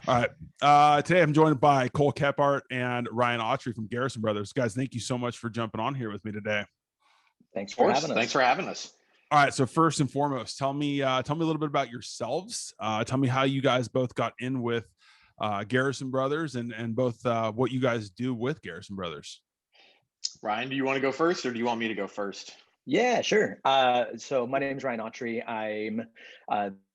All right. Today I'm joined by Cole Kephart and Ryan Autry from Garrison Brothers. Guys, thank you so much for jumping on here with me today. Thanks for having us. Thanks for having us. All right. So first and foremost, tell me a little bit about yourselves. Tell me how you guys both got in with Garrison Brothers and both what you guys do with Garrison Brothers. Ryan, do you want to go first or do you want me to go first? Yeah, sure. So my name is Ryan Autry. I'm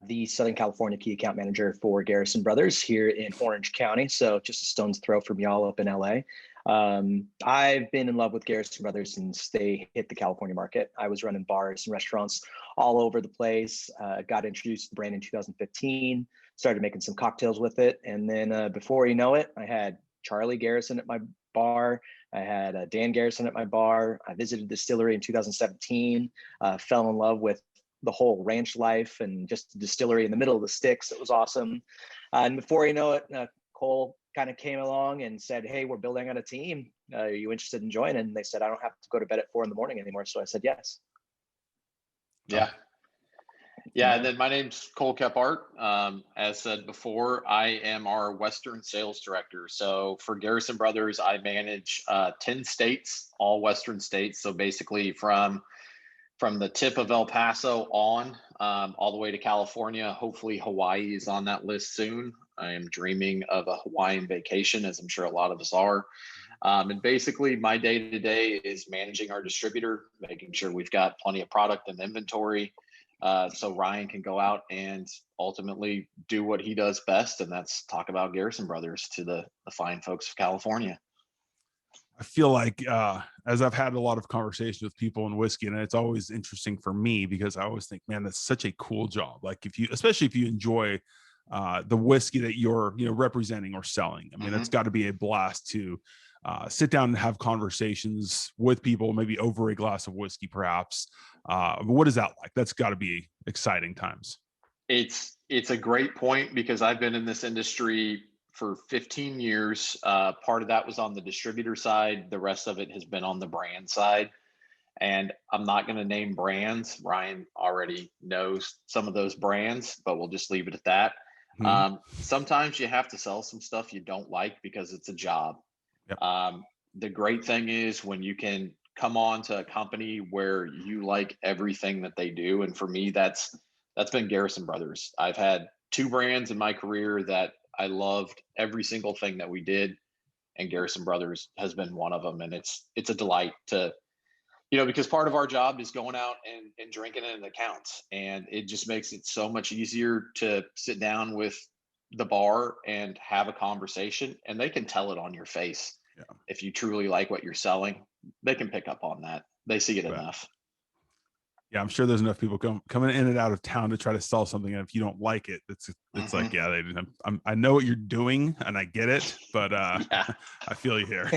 the Southern California key account manager for Garrison Brothers here in Orange County. So just a stone's throw from y'all up in LA. I've been in love with Garrison Brothers since they hit the California market. I was running bars and restaurants all over the place. Got introduced to the brand in 2015, started making some cocktails with it. And then before you know it, I had Charlie Garrison at my bar. I had Dan Garrison at my bar. I visited the distillery in 2017, fell in love with the whole ranch life and just the distillery in the middle of the sticks. It was awesome. And before you know it, Cole kind of came along and said, "Hey, we're building on a team. Are you interested in joining?" And they said, "I don't have to go to bed at 4 a.m. anymore." So I said, yes. Yeah, and then my name's Cole Kephart. As said before, I am our Western sales director. So for Garrison Brothers, I manage 10 states, all Western states. So basically from the tip of El Paso on all the way to California. Hopefully Hawaii is on that list soon. I am dreaming of a Hawaiian vacation, as I'm sure a lot of us are. And basically my day-to-day is managing our distributor, making sure we've got plenty of product and inventory. So Ryan can go out and ultimately do what he does best, and that's talk about Garrison Brothers to the fine folks of California. I feel like as I've had a lot of conversations with people in whiskey, and it's always interesting for me because I always think, man, that's such a cool job. Like especially if you enjoy the whiskey that you're representing or selling. I mean, that's got to be a blast to sit down and have conversations with people, maybe over a glass of whiskey, perhaps. What is that like? That's got to be exciting times. It's a great point because I've been in this industry for 15 years. Part of that was on the distributor side. The rest of it has been on the brand side. And I'm not going to name brands. Ryan already knows some of those brands, but we'll just leave it at that. Sometimes you have to sell some stuff you don't like because it's a job. Yep. The great thing is when you can come on to a company where you like everything that they do. And for me, that's been Garrison Brothers. I've had 2 brands in my career that I loved every single thing that we did. And Garrison Brothers has been one of them. And it's a delight to, because part of our job is going out and drinking in accounts. And it just makes it so much easier to sit down with the bar and have a conversation, and they can tell it on your face. Yeah. If you truly like what you're selling, they can pick up on that. They see it Right. enough. Yeah, I'm sure there's enough people coming in and out of town to try to sell something, and if you don't like it, it's like, yeah, I know what you're doing and I get it, but Yeah. I feel you here.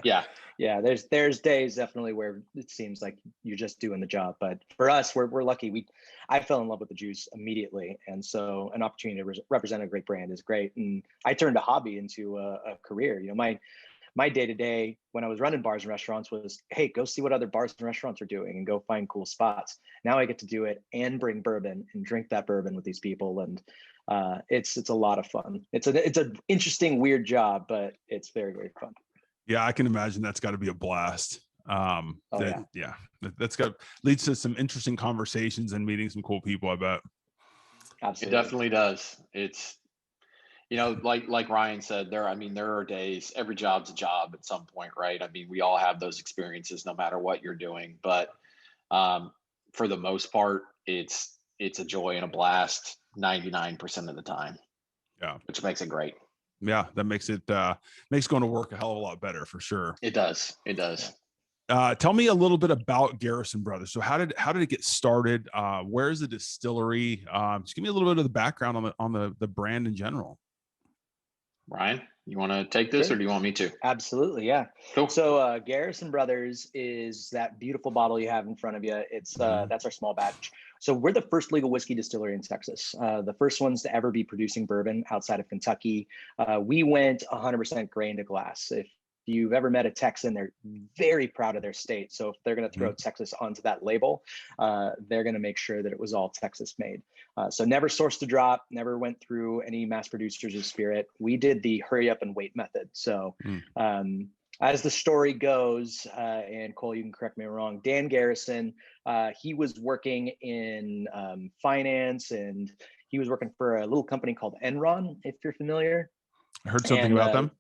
Yeah. There's days definitely where it seems like you're just doing the job, but for us, we're lucky. I fell in love with the juice immediately, and so an opportunity to represent a great brand is great. And I turned a hobby into a career. My day-to-day when I was running bars and restaurants was, hey, go see what other bars and restaurants are doing and go find cool spots. Now I get to do it and bring bourbon and drink that bourbon with these people. And it's a lot of fun. It's an interesting, weird job, but it's very, very fun. Yeah, I can imagine that's got to be a blast. Yeah. That's got leads to some interesting conversations and meeting some cool people, I bet. Absolutely. It definitely does. It's, like Ryan said, there are days, every job's a job at some point, right? I mean, we all have those experiences no matter what you're doing, but for the most part, it's a joy and a blast 99% of the time. Yeah. Which makes it great. Yeah, that makes going to work a hell of a lot better for sure. It does. Tell me a little bit about Garrison Brothers. So how did it get started? Where's the distillery? Just give me a little bit of the background on the brand in general. Ryan, you want to take this? Sure. Or do you want me to? Absolutely. Yeah. Cool. So Garrison Brothers is that beautiful bottle you have in front of you. It's that's our small batch. So we're the first legal whiskey distillery in Texas, the first ones to ever be producing bourbon outside of Kentucky. We went 100% grain to glass. If you've ever met a Texan, they're very proud of their state. So if they're going to throw Texas onto that label, they're going to make sure that it was all Texas made. So never sourced to drop, never went through any mass producers of spirit. We did the hurry up and wait method. So as the story goes, and Cole, you can correct me if I'm wrong, Dan Garrison, he was working in finance, and he was working for a little company called Enron, if you're familiar. I heard something about them.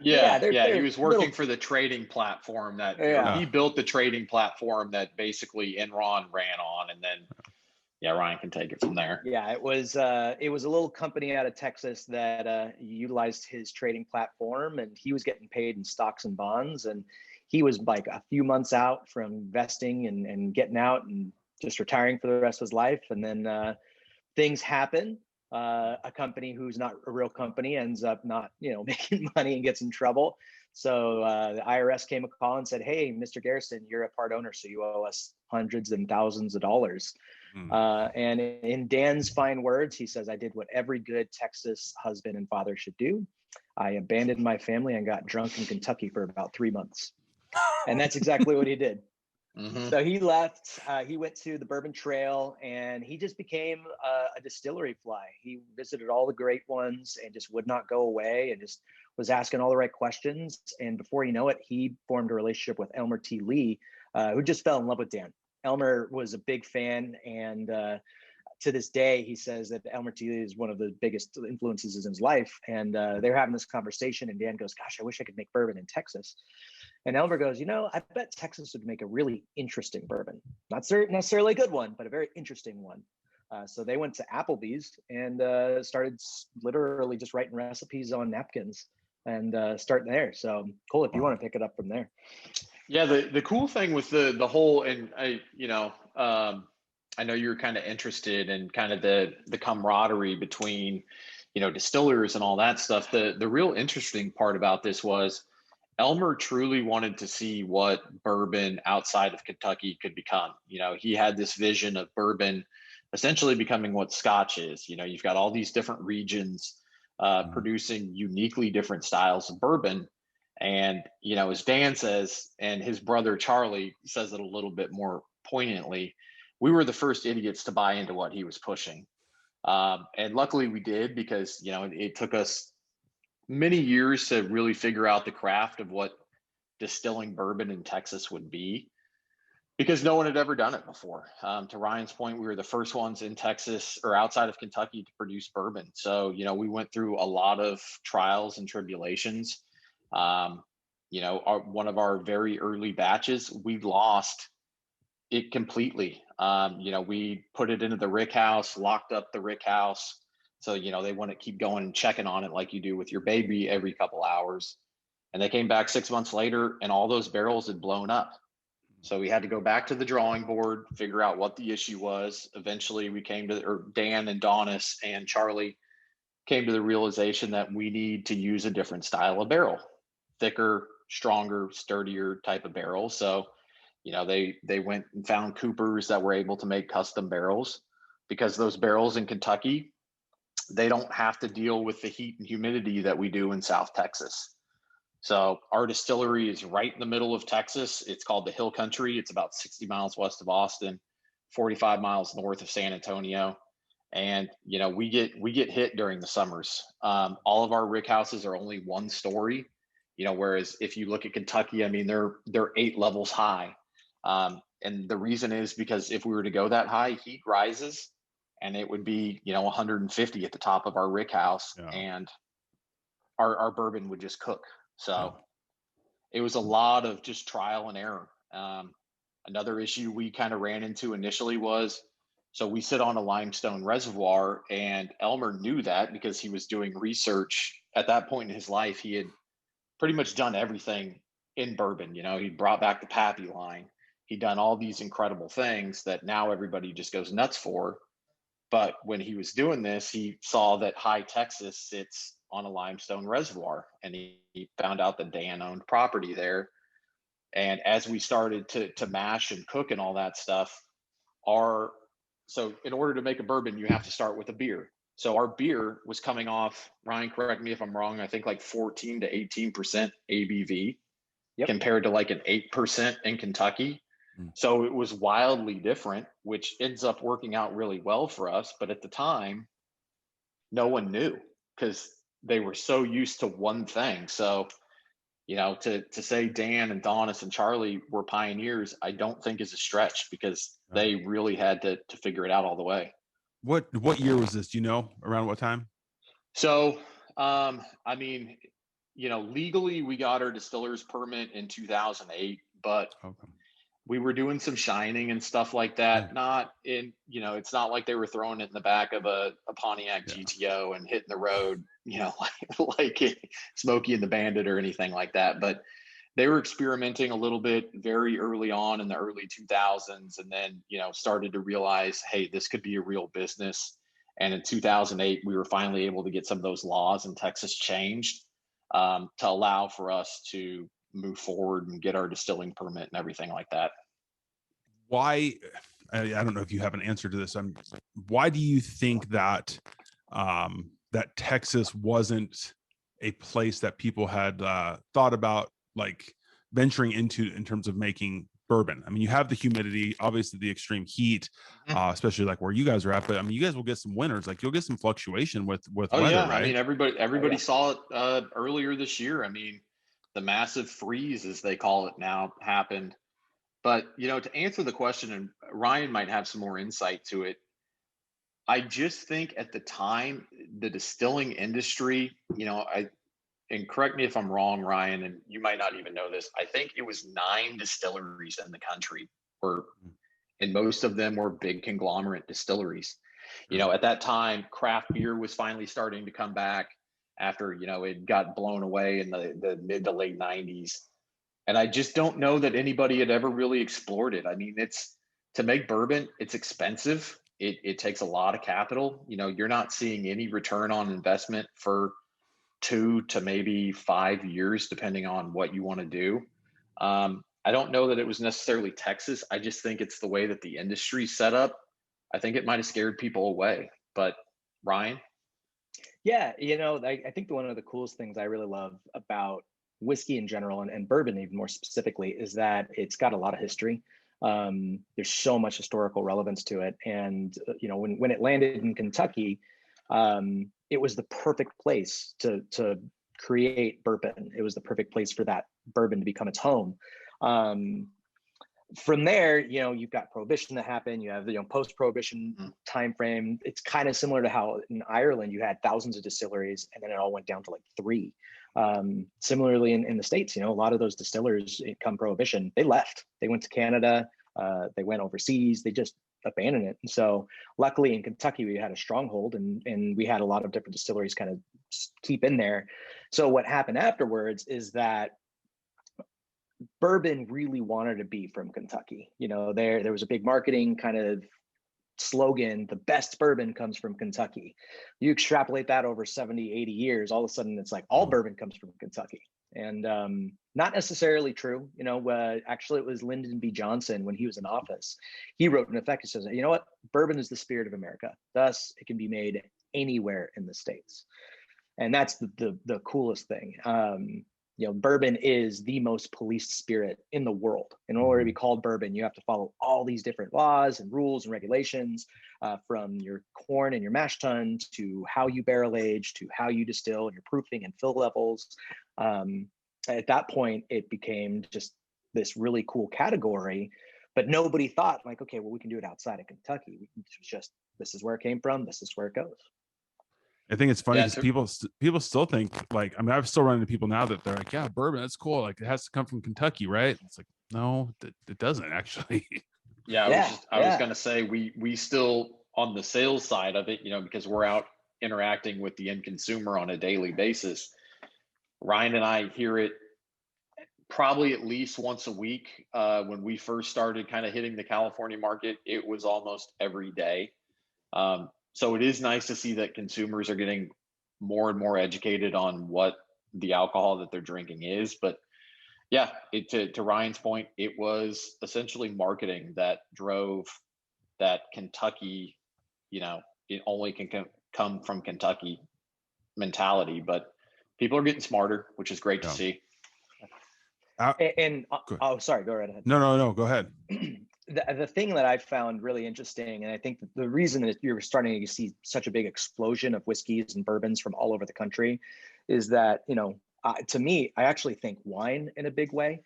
Yeah, they're he was working for the trading platform that he built the trading platform that basically Enron ran on, and then Ryan can take it from there. Yeah, it was a little company out of Texas that utilized his trading platform, and he was getting paid in stocks and bonds, and he was like a few months out from investing and getting out and just retiring for the rest of his life. And then things happen. A company who's not a real company ends up not, making money and gets in trouble. So the IRS came a call and said, "Hey, Mr. Garrison, you're a part owner, so you owe us hundreds and thousands of dollars." And in Dan's fine words, he says, "I did what every good Texas husband and father should do. I abandoned my family and got drunk in Kentucky for about 3 months." And that's exactly what he did. So he left, he went to the Bourbon Trail, and he just became a distillery fly. He visited all the great ones and just would not go away, and just was asking all the right questions. And before you know it, he formed a relationship with Elmer T. Lee, who just fell in love with Dan. Elmer was a big fan, and to this day, he says that Elmer T. Lee is one of the biggest influences in his life. And they're having this conversation, and Dan goes, "Gosh, I wish I could make bourbon in Texas." And Elmer goes, "I bet Texas would make a really interesting bourbon. Not necessarily a good one, but a very interesting one." So they went to Applebee's and started literally just writing recipes on napkins and starting there. So Cole, if you want to pick it up from there. Yeah, the cool thing with the whole, and I know you're kind of interested in kind of the camaraderie between, distillers and all that stuff. The real interesting part about this was Elmer truly wanted to see what bourbon outside of Kentucky could become. He had this vision of bourbon essentially becoming what Scotch is. You've got all these different regions producing uniquely different styles of bourbon. And, as Dan says, and his brother Charlie says it a little bit more poignantly, we were the first idiots to buy into what he was pushing. And luckily we did, because, it took us many years to really figure out the craft of what distilling bourbon in Texas would be, because no one had ever done it before. To Ryan's point, we were the first ones in Texas or outside of Kentucky to produce bourbon. So, we went through a lot of trials and tribulations. One of our very early batches, we lost it completely. We put it into the rick house, locked up the rick house. So, they want to keep going and checking on it like you do with your baby every couple hours. And they came back 6 months later, and all those barrels had blown up. So we had to go back to the drawing board, figure out what the issue was. Eventually we came to, or Dan and Donis and Charlie came to the realization that we need to use a different style of barrel, thicker, stronger, sturdier type of barrel. So, they went and found coopers that were able to make custom barrels, because those barrels in Kentucky, they don't have to deal with the heat and humidity that we do in South Texas. So our distillery is right in the middle of Texas. It's called the Hill Country. It's about 60 miles west of Austin, 45 miles north of San Antonio. And, we get hit during the summers. All of our rick houses are only 1 story, whereas if you look at Kentucky, I mean, they're 8 levels high. And the reason is because if we were to go that high, heat rises, and it would be, 150 at the top of our rick house, and our bourbon would just cook. So it was a lot of just trial and error. Another issue we kind of ran into initially was, so we sit on a limestone reservoir, and Elmer knew that because he was doing research at that point in his life. He had pretty much done everything in bourbon. He brought back the Pappy line. He'd done all these incredible things that now everybody just goes nuts for. But when he was doing this, he saw that High Texas sits on a limestone reservoir, and he found out that Dan owned property there. And as we started to mash and cook and all that stuff, so in order to make a bourbon, you have to start with a beer. So our beer was coming off, Ryan, correct me if I'm wrong, I think like 14 to 18% ABV. Yep. compared to like an 8% in Kentucky. So it was wildly different, which ends up working out really well for us. But at the time, no one knew because they were so used to one thing. So, to say Dan and Donis and Charlie were pioneers, I don't think is a stretch because they really had to figure it out all the way. What year was this? Do you know around what time? So, I mean, legally we got our distiller's permit in 2008, but we were doing some shining and stuff like that. Not in, it's not like they were throwing it in the back of a Pontiac GTO and hitting the road, like Smokey and the Bandit or anything like that. But they were experimenting a little bit very early on in the early 2000s, and then, started to realize, hey, this could be a real business. And in 2008, we were finally able to get some of those laws in Texas changed to allow for us to move forward and get our distilling permit and everything like that. Why? I don't know if you have an answer to this. Why do you think that that Texas wasn't a place that people had thought about like venturing into in terms of making bourbon? I mean, you have the humidity, obviously the extreme heat, especially like where you guys are at. But I mean, you guys will get some winters, like you'll get some fluctuation with weather, right? I mean, everybody saw it earlier this year. I mean, the massive freeze, as they call it now, happened. But to answer the question, and Ryan might have some more insight to it, I just think at the time the distilling industry, and correct me if I'm wrong, Ryan, and you might not even know this, I think it was 9 distilleries in the country, and most of them were big conglomerate distilleries. At that time, craft beer was finally starting to come back after, it got blown away in the mid to late 90s. And I just don't know that anybody had ever really explored it. I mean, to make bourbon, it's expensive. It takes a lot of capital. You're not seeing any return on investment for 2 to maybe 5 years, depending on what you want to do. I don't know that it was necessarily Texas. I just think it's the way that the industry's set up. I think it might have scared people away. But Ryan? Yeah, I think one of the coolest things I really love about whiskey in general and bourbon even more specifically is that it's got a lot of history. There's so much historical relevance to it. And, when it landed in Kentucky, it was the perfect place to create bourbon. It was the perfect place for that bourbon to become its home. From there, you've got prohibition that happened. You have the post-prohibition time frame. It's kind of similar to how in Ireland you had thousands of distilleries, and then it all went down to like 3. Similarly, in the States, a lot of those distillers come prohibition, they left. They went to Canada. They went overseas. They just abandoned it. And so, luckily, in Kentucky, we had a stronghold, and we had a lot of different distilleries kind of keep in there. So what happened afterwards is that bourbon really wanted to be from Kentucky. There was a big marketing kind of slogan, the best bourbon comes from Kentucky. You extrapolate that over 70, 80 years, all of a sudden it's like all bourbon comes from Kentucky. And not necessarily true. Actually, it was Lyndon B. Johnson, when he was in office, he wrote in effect, he says, you know what, bourbon is the spirit of America. Thus, it can be made anywhere in the States. And that's the coolest thing. Bourbon is the most policed spirit in the world. In order to be called bourbon, you have to follow all these different laws and rules and regulations, from your corn and your mash tun to how you barrel age to how you distill and your proofing and fill levels. At that point, it became just this really cool category, but nobody thought like, okay, well, we can do it outside of Kentucky. It's just, this is where it came from. This is where it goes. I think it's funny because people still think like, I mean, I've still run into people now that they're like, yeah, bourbon, that's cool. Like it has to come from Kentucky, right? It's like, no, it doesn't actually. I was going to say, we still on the sales side of it, because we're out interacting with the end consumer on a daily basis. Ryan and I hear it probably at least once a week. When we first started kind of hitting the California market, it was almost every day. So it is nice to see that consumers are getting more and more educated on what the alcohol that they're drinking is. But yeah, to Ryan's point, it was essentially marketing that drove that Kentucky, it only can come from Kentucky mentality. But people are getting smarter, which is great to see. Oh, sorry, go right ahead. No, go ahead. The thing that I found really interesting, and I think the reason that you're starting to see such a big explosion of whiskeys and bourbons from all over the country is that, to me, I actually think wine in a big way.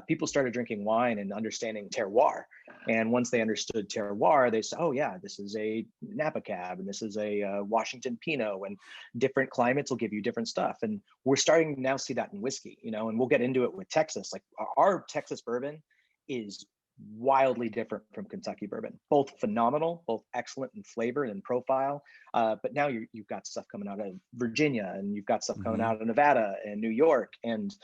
People started drinking wine and understanding terroir. And once they understood terroir, they said, oh yeah, this is a Napa Cab and this is a Washington Pinot, and different climates will give you different stuff. And we're starting to now see that in whiskey, and we'll get into it with Texas. Like our Texas bourbon is wildly different from Kentucky bourbon, both phenomenal, both excellent in flavor and profile. But now you've got stuff coming out of Virginia, and you've got stuff coming out of Nevada and New York. And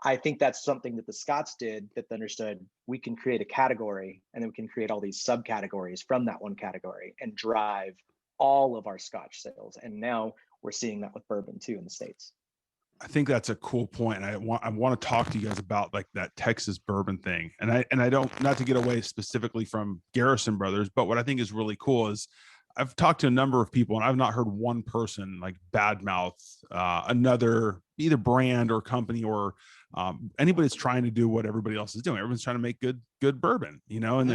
I think that's something that the Scots did, that they understood we can create a category, and then we can create all these subcategories from that one category and drive all of our Scotch sales. And now we're seeing that with bourbon too in the States. I think that's a cool point. I want to talk to you guys about like that Texas bourbon thing. And I don't, not to get away specifically from Garrison Brothers, but what I think is really cool is I've talked to a number of people and I've not heard one person like badmouth another either brand or company or anybody that's trying to do what everybody else is doing. Everyone's trying to make good bourbon, and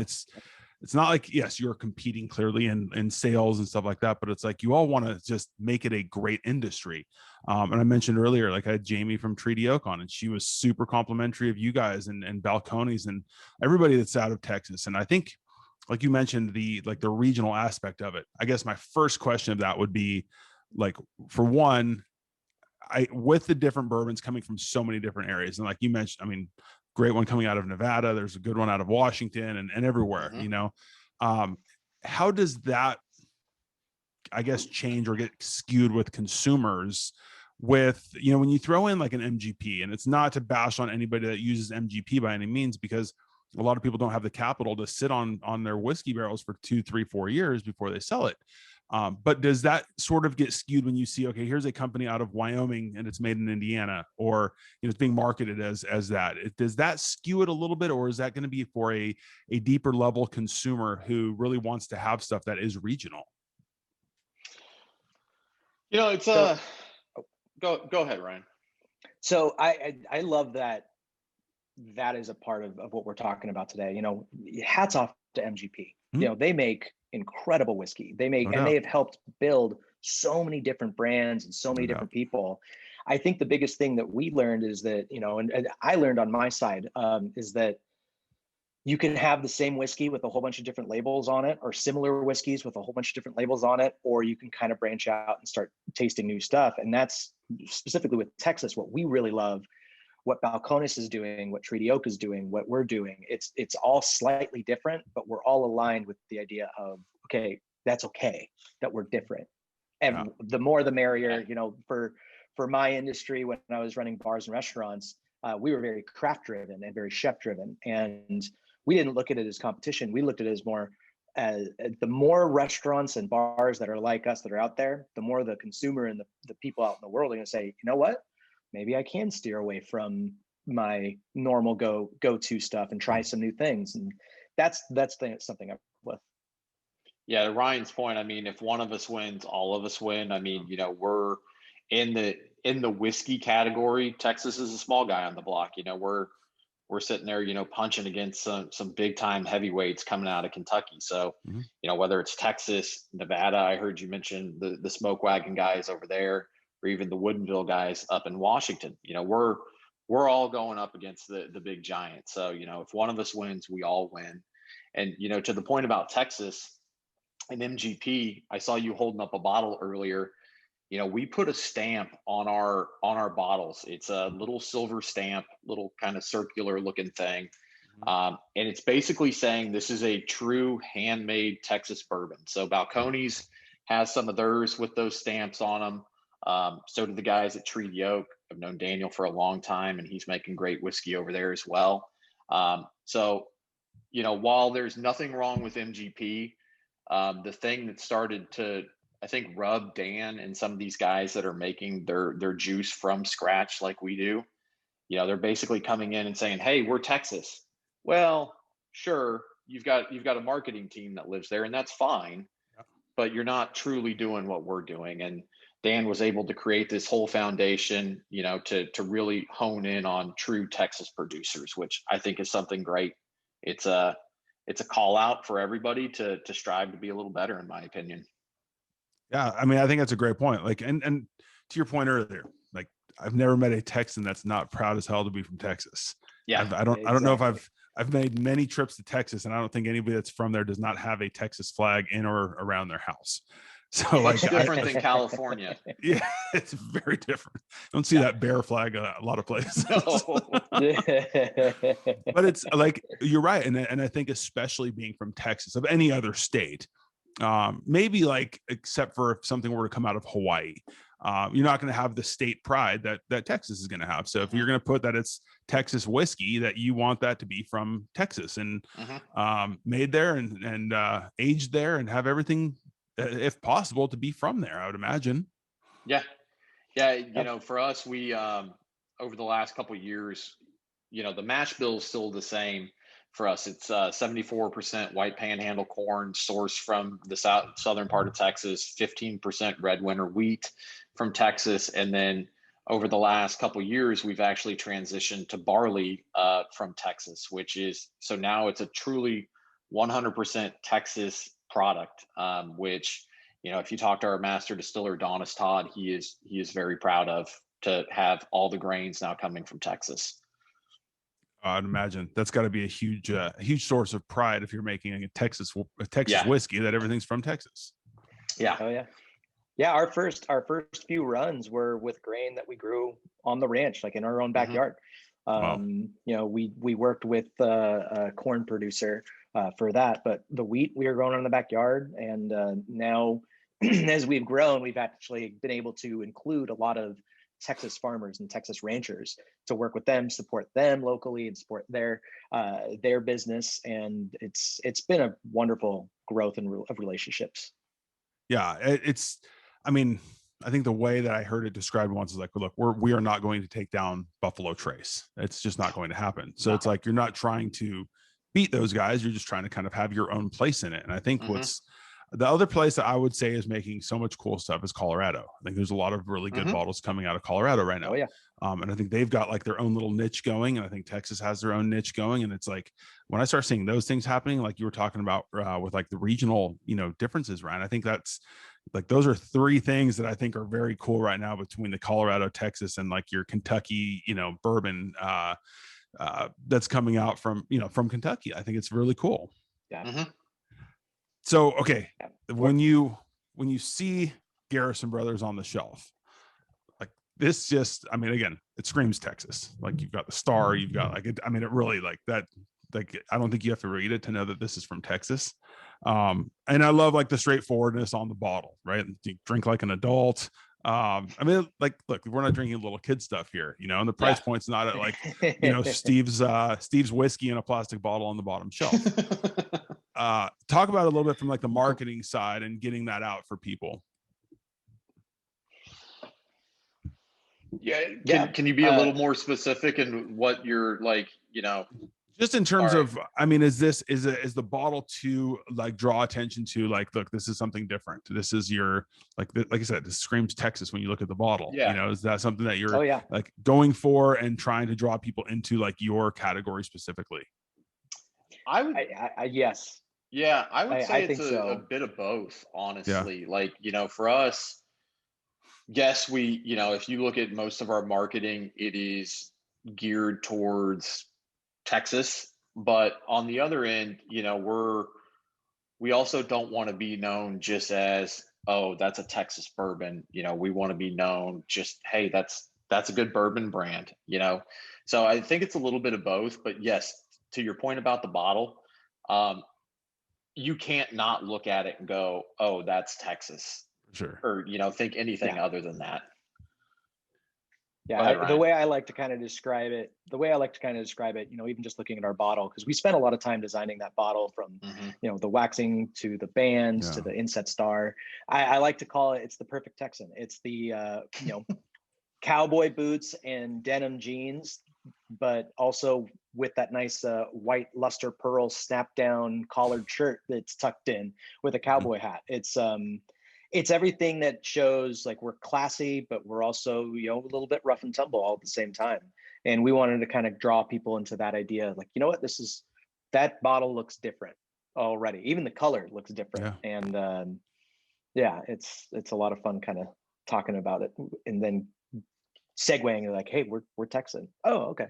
it's not like, yes, you're competing clearly in sales and stuff like that, but it's like you all want to just make it a great industry. And I mentioned earlier, like I had Jamie from Treaty Oak on, and she was super complimentary of you guys and Balcones and everybody that's out of Texas. And I think, like you mentioned, the regional aspect of it. I guess my first question of that would be, like, for one, with the different bourbons coming from so many different areas, and like you mentioned, I mean, great one coming out of Nevada, there's a good one out of Washington and everywhere, how does that, I guess, change or get skewed with consumers with, when you throw in like an MGP, and it's not to bash on anybody that uses MGP by any means, because a lot of people don't have the capital to sit on their whiskey barrels for 2, 3, 4 years before they sell it. But does that sort of get skewed when you see, okay, here's a company out of Wyoming and it's made in Indiana, or it's being marketed as that? Does that skew it a little bit, or is that going to be for a deeper level consumer who really wants to have stuff that is regional? It's go ahead, Ryan. So I love that is a part of what we're talking about today. Hats off to MGP. They make incredible whiskey. They have helped build so many different brands and so many different people. I think the biggest thing that we learned is that, and I learned on my side, is that you can have the same whiskey with a whole bunch of different labels on it, or similar whiskeys with a whole bunch of different labels on it, or you can kind of branch out and start tasting new stuff. And that's specifically with Texas, what we really love, what Balcones is doing, what Treaty Oak is doing, what we're doing. It's all slightly different, but we're all aligned with the idea of, okay, that's okay that we're different. And the more the merrier. For my industry, when I was running bars and restaurants, we were very craft driven and very chef driven. And we didn't look at it as competition. We looked at it as more as the more restaurants and bars that are like us that are out there, the more the consumer and the people out in the world are going to say, you know what? Maybe I can steer away from my normal go-to stuff and try some new things. And that's something I'm with. Yeah, to Ryan's point, I mean, if one of us wins, all of us win. I mean, we're in the whiskey category. Texas is a small guy on the block. We're sitting there, punching against some big time heavyweights coming out of Kentucky. So, whether it's Texas, Nevada, I heard you mention the Smoke Wagon guys over there, or even the Woodinville guys up in Washington. We're all going up against the big giant. So, if one of us wins, we all win. And, to the point about Texas and MGP, I saw you holding up a bottle earlier. We put a stamp on our bottles. It's a little silver stamp, little kind of circular looking thing. And it's basically saying this is a true handmade Texas bourbon. So Balcones has some of theirs with those stamps on them. So do the guys at Treaty Oak. I've known Daniel for a long time, and he's making great whiskey over there as well. So, while there's nothing wrong with MGP, the thing that started to, I think, rub Dan and some of these guys that are making their juice from scratch like we do, they're basically coming in and saying, hey, we're Texas. Well, sure, you've got a marketing team that lives there, and that's fine, but you're not truly doing what we're doing. And Dan was able to create this whole foundation, to really hone in on true Texas producers, which I think is something great. It's a call out for everybody to strive to be a little better, in my opinion. Yeah, I mean, I think that's a great point. Like, and to your point earlier, like I've never met a Texan that's not proud as hell to be from Texas. Yeah, I don't know if I've made many trips to Texas, and I don't think anybody that's from there does not have a Texas flag in or around their house. So like, it's different than California. Yeah, it's very different. I don't see that bear flag a lot of places. No. But it's like, you're right. And I think especially being from Texas, of any other state, maybe like, except for if something were to come out of Hawaii, you're not going to have the state pride that Texas is going to have. So if you're going to put that it's Texas whiskey, that you want that to be from Texas and made there and aged there and have everything, if possible, to be from there, I would imagine. Yeah. For us, we over the last couple of years, the mash bill is still the same for us. It's 74% white panhandle corn sourced from the southern part of Texas, 15% red winter wheat from Texas, and then over the last couple of years, we've actually transitioned to barley from Texas, which is, so now it's a truly 100% Texas product, which, if you talk to our master distiller, Donis Todd, he is very proud of, to have all the grains now coming from Texas. I'd imagine that's got to be a huge source of pride if you're making a Texas whiskey, that everything's from Texas. Yeah. Oh yeah. Yeah. Our first few runs were with grain that we grew on the ranch, like in our own backyard. Wow. We worked with a corn producer for that, but the wheat we were growing in the backyard. And now as we've grown, we've actually been able to include a lot of Texas farmers and Texas ranchers to work with them, support them locally, and support their business. And it's been a wonderful growth of relationships. Yeah, I think the way that I heard it described once is like, look, we are not going to take down Buffalo Trace. It's just not going to happen. So it's like, you're not trying to beat those guys. You're just trying to kind of have your own place in it. And I think what's the other place that I would say is making so much cool stuff is Colorado. I think there's a lot of really good bottles coming out of Colorado right now. Oh yeah. And I think they've got like their own little niche going. And I think Texas has their own niche going. And it's like, when I start seeing those things happening, like you were talking about with like the regional, differences, Ryan, I think that's like, those are three things that I think are very cool right now between the Colorado, Texas, and like your Kentucky, bourbon that's coming out from Kentucky. I think it's really cool. Yeah. So, okay, when you see Garrison Brothers on the shelf, like this just, again, it screams Texas. Like you've got the star, you've got like, it really like that, like, I don't think you have to read it to know that this is from Texas. And I love like the straightforwardness on the bottle, right? You drink like an adult. Like, look, we're not drinking little kid stuff here, and the price point's not at like, Steve's whiskey in a plastic bottle on the bottom shelf. Talk about it a little bit from like the marketing side and getting that out for people. Yeah. Can you be a little more specific in what you're like, just in terms of, is the bottle to like draw attention to like, look, this is something different. This is your, like I said, this screams Texas when you look at the bottle. Is that something that you're like going for and trying to draw people into like your category specifically? Yes. Yeah, I would say it's a bit of both, honestly. Like, for us, yes, we, if you look at most of our marketing, it is geared towards Texas. But on the other end, we also don't want to be known just as, oh, that's a Texas bourbon. We want to be known just, hey, that's a good bourbon brand, So I think it's a little bit of both. But yes, to your point about the bottle, you can't not look at it and go, oh, that's Texas. Sure. Or, think anything other than that. Yeah. The way I like to kind of describe it, even just looking at our bottle, because we spent a lot of time designing that bottle from, the waxing to the bands to the inset star. I like to call it's the perfect Texan. It's the, cowboy boots and denim jeans, but also with that nice white luster pearl snap down collared shirt that's tucked in with a cowboy hat. It's everything that shows like we're classy, but we're also, you know, a little bit rough and tumble all at the same time. And we wanted to kind of draw people into that idea, like, you know what, that bottle looks different already. Even the color looks different. Yeah. And yeah, it's a lot of fun kind of talking about it and then segueing like, hey, we're Texan. Oh, okay.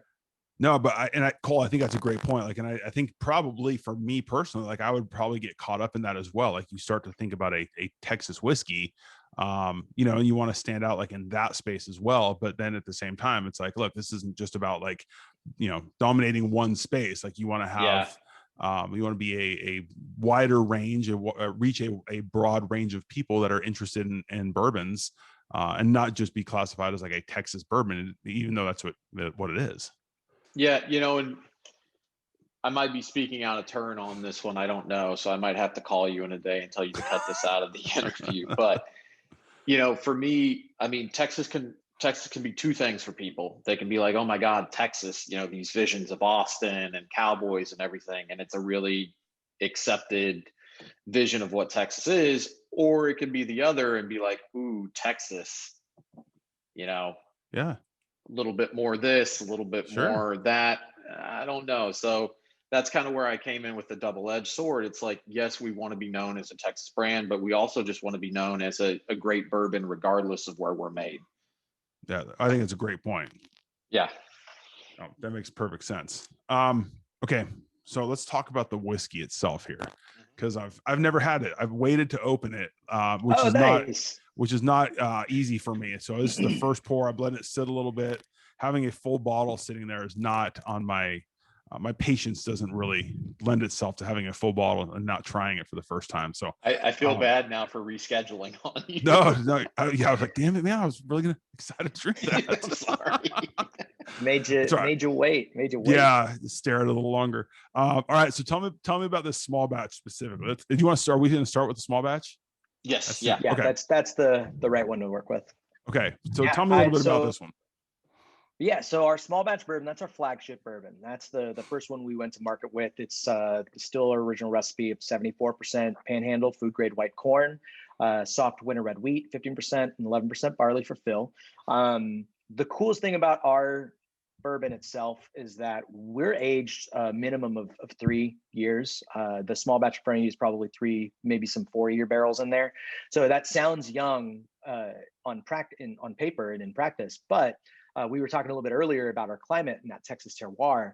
No, but Cole, I think that's a great point. Like, and I think probably for me personally, like I would probably get caught up in that as well. Like you start to think about a Texas whiskey, you know, and you want to stand out like in that space as well. But then at the same time, it's like, look, this isn't just about like, you know, dominating one space. Like you want to have, you want to be a wider range, reach a broad range of people that are interested in bourbons, and not just be classified as like a Texas bourbon, even though that's what it is. Yeah, you know, and I might be speaking out of turn on this one. I don't know. So I might have to call you in a day and tell you to cut this out of the interview. But, you know, for me, I mean, Texas can be two things for people. They can be like, oh my God, Texas, you know, these visions of Austin and cowboys and everything. And it's a really accepted vision of what Texas is. Or it can be the other and be like, ooh, Texas, you know. Yeah. A little bit more this, a little bit more that. I don't know. So that's kind of where I came in with the double-edged sword. It's like, yes, we want to be known as a Texas brand, but we also just want to be known as a great bourbon, regardless of where we're made. Yeah, I think it's a great point. Yeah. Oh, that makes perfect sense. Okay, so let's talk about the whiskey itself here, because I've never had it. I've waited to open it, which is not easy for me. So this is the first pour. I've let it sit a little bit. Having a full bottle sitting there is not on my my patience doesn't really lend itself to having a full bottle and not trying it for the first time. So I feel bad now for rescheduling on you. No, yeah, I was like, damn it, man, I was really excited to drink that. I'm sorry. Made you wait. Yeah, stare at it a little longer. All right, so tell me about this small batch specifically. Do you want to start? Are we going to start with the small batch? Yes. Yeah. Okay. That's the right one to work with. Okay, so tell me a little bit about this one. Yeah, so our small batch bourbon, that's our flagship bourbon. That's the first one we went to market with. It's still our original recipe of 74% panhandle food grade white corn, soft winter red wheat, 15%, and 11% barley for fill. The coolest thing about our bourbon itself is that we're aged a minimum of 3 years. The small batch in front of you is probably 3, maybe some 4-year barrels in there. So that sounds young on paper and in practice, but we were talking a little bit earlier about our climate and that Texas terroir.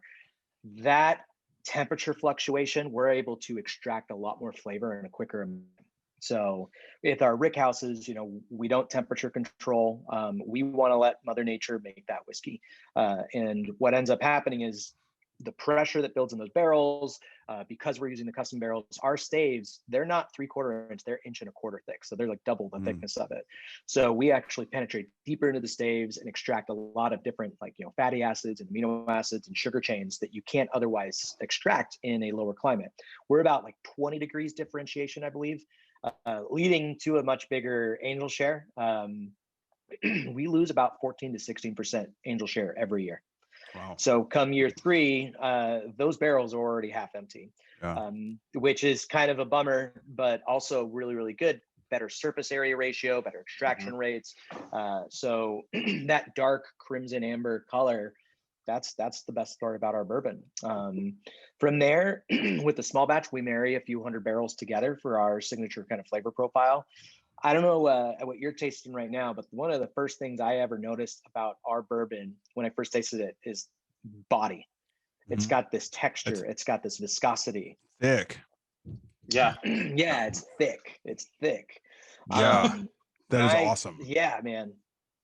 That temperature fluctuation, we're able to extract a lot more flavor in a quicker amount. So with our rick houses, you know, we don't temperature control. We want to let Mother Nature make that whiskey. And what ends up happening is the pressure that builds in those barrels, because we're using the custom barrels, our staves, they're not 3/4 inch, they're 1.25 inches thick. So they're like double the thickness of it. So we actually penetrate deeper into the staves and extract a lot of different, like, you know, fatty acids and amino acids and sugar chains that you can't otherwise extract in a lower climate. We're about like 20 degrees differentiation, I believe, leading to a much bigger angel share. We lose about 14 to 16% angel share every year. Wow. So come year 3, those barrels are already half empty, which is kind of a bummer, but also really, really good. Better surface area ratio, better extraction rates. So that dark crimson amber color, that's the best part about our bourbon. From there, with the small batch, we marry a few hundred barrels together for our signature kind of flavor profile. I don't know what you're tasting right now, but one of the first things I ever noticed about our bourbon when I first tasted it is body. It's got this texture. It's got this viscosity. Thick. Yeah. Yeah, it's thick. It's thick. Yeah, that is awesome. Yeah, man.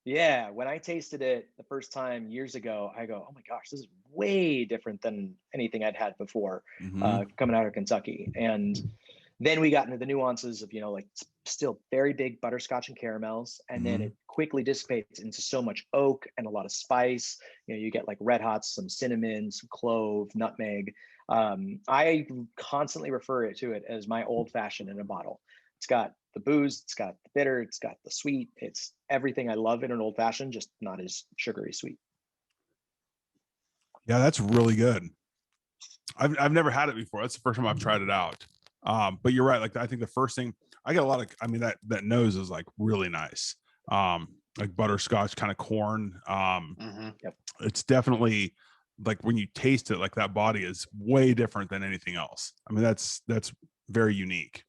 Yeah, when I tasted it the first time years ago, I go, oh my gosh, this is way different than anything I'd had before coming out of Kentucky. And then we got into the nuances of, you know, like still very big butterscotch and caramels. And then it quickly dissipates into so much oak and a lot of spice. You know, you get like red hots, some cinnamon, some clove, nutmeg. I constantly refer to it as my old fashioned in a bottle. It's got the booze, it's got the bitter, it's got the sweet. It's everything I love in an old fashioned, just not as sugary sweet. Yeah, that's really good. I've never had it before. That's the first time I've tried it out. But you're right. Like, I think the first thing I get a lot of, I mean, that nose is like really nice. Like butterscotch kind of corn. Yep. It's definitely like when you taste it, like that body is way different than anything else. I mean, that's very unique.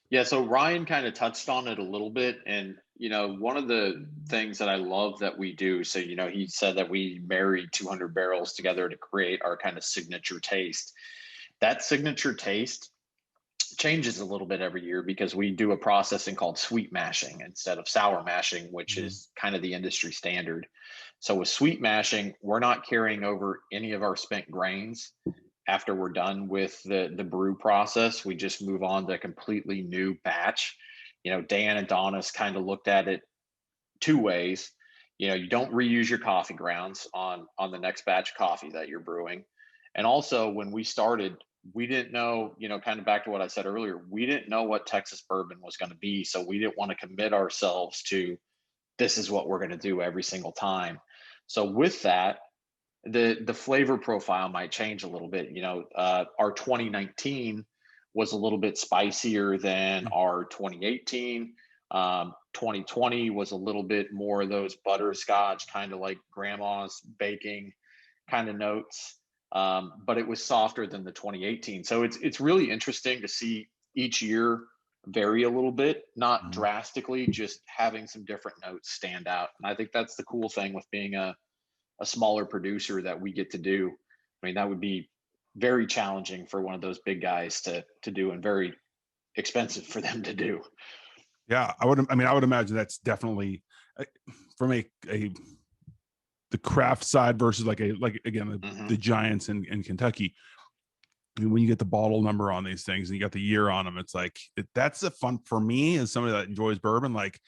Yeah, so Ryan kind of touched on it a little bit. And, one of the things that I love that we do, so, he said that we married 200 barrels together to create our kind of signature taste. That signature taste changes a little bit every year because we do a processing called sweet mashing instead of sour mashing, which is kind of the industry standard. So with sweet mashing, we're not carrying over any of our spent grains after we're done with the brew process. We just move on to a completely new batch. Dan and Donis kind of looked at it two ways. You don't reuse your coffee grounds on the next batch of coffee that you're brewing. And also when we started, we didn't know, kind of back to what I said earlier, we didn't know what Texas bourbon was going to be. So we didn't want to commit ourselves to this is what we're going to do every single time. So with that, the flavor profile might change a little bit. Our 2019 was a little bit spicier than our 2018. 2020 was a little bit more of those butterscotch, kind of like grandma's baking kind of notes. But it was softer than the 2018. So it's really interesting to see each year vary a little bit, not drastically, just having some different notes stand out. And I think that's the cool thing with being a smaller producer that we get to do. I mean, that would be very challenging for one of those big guys to do, and very expensive for them to do. Yeah, I would imagine that's definitely from the craft side versus like again the giants in Kentucky. I mean, when you get the bottle number on these things and you got the year on them, it's like that's a fun for me as somebody that enjoys bourbon. Like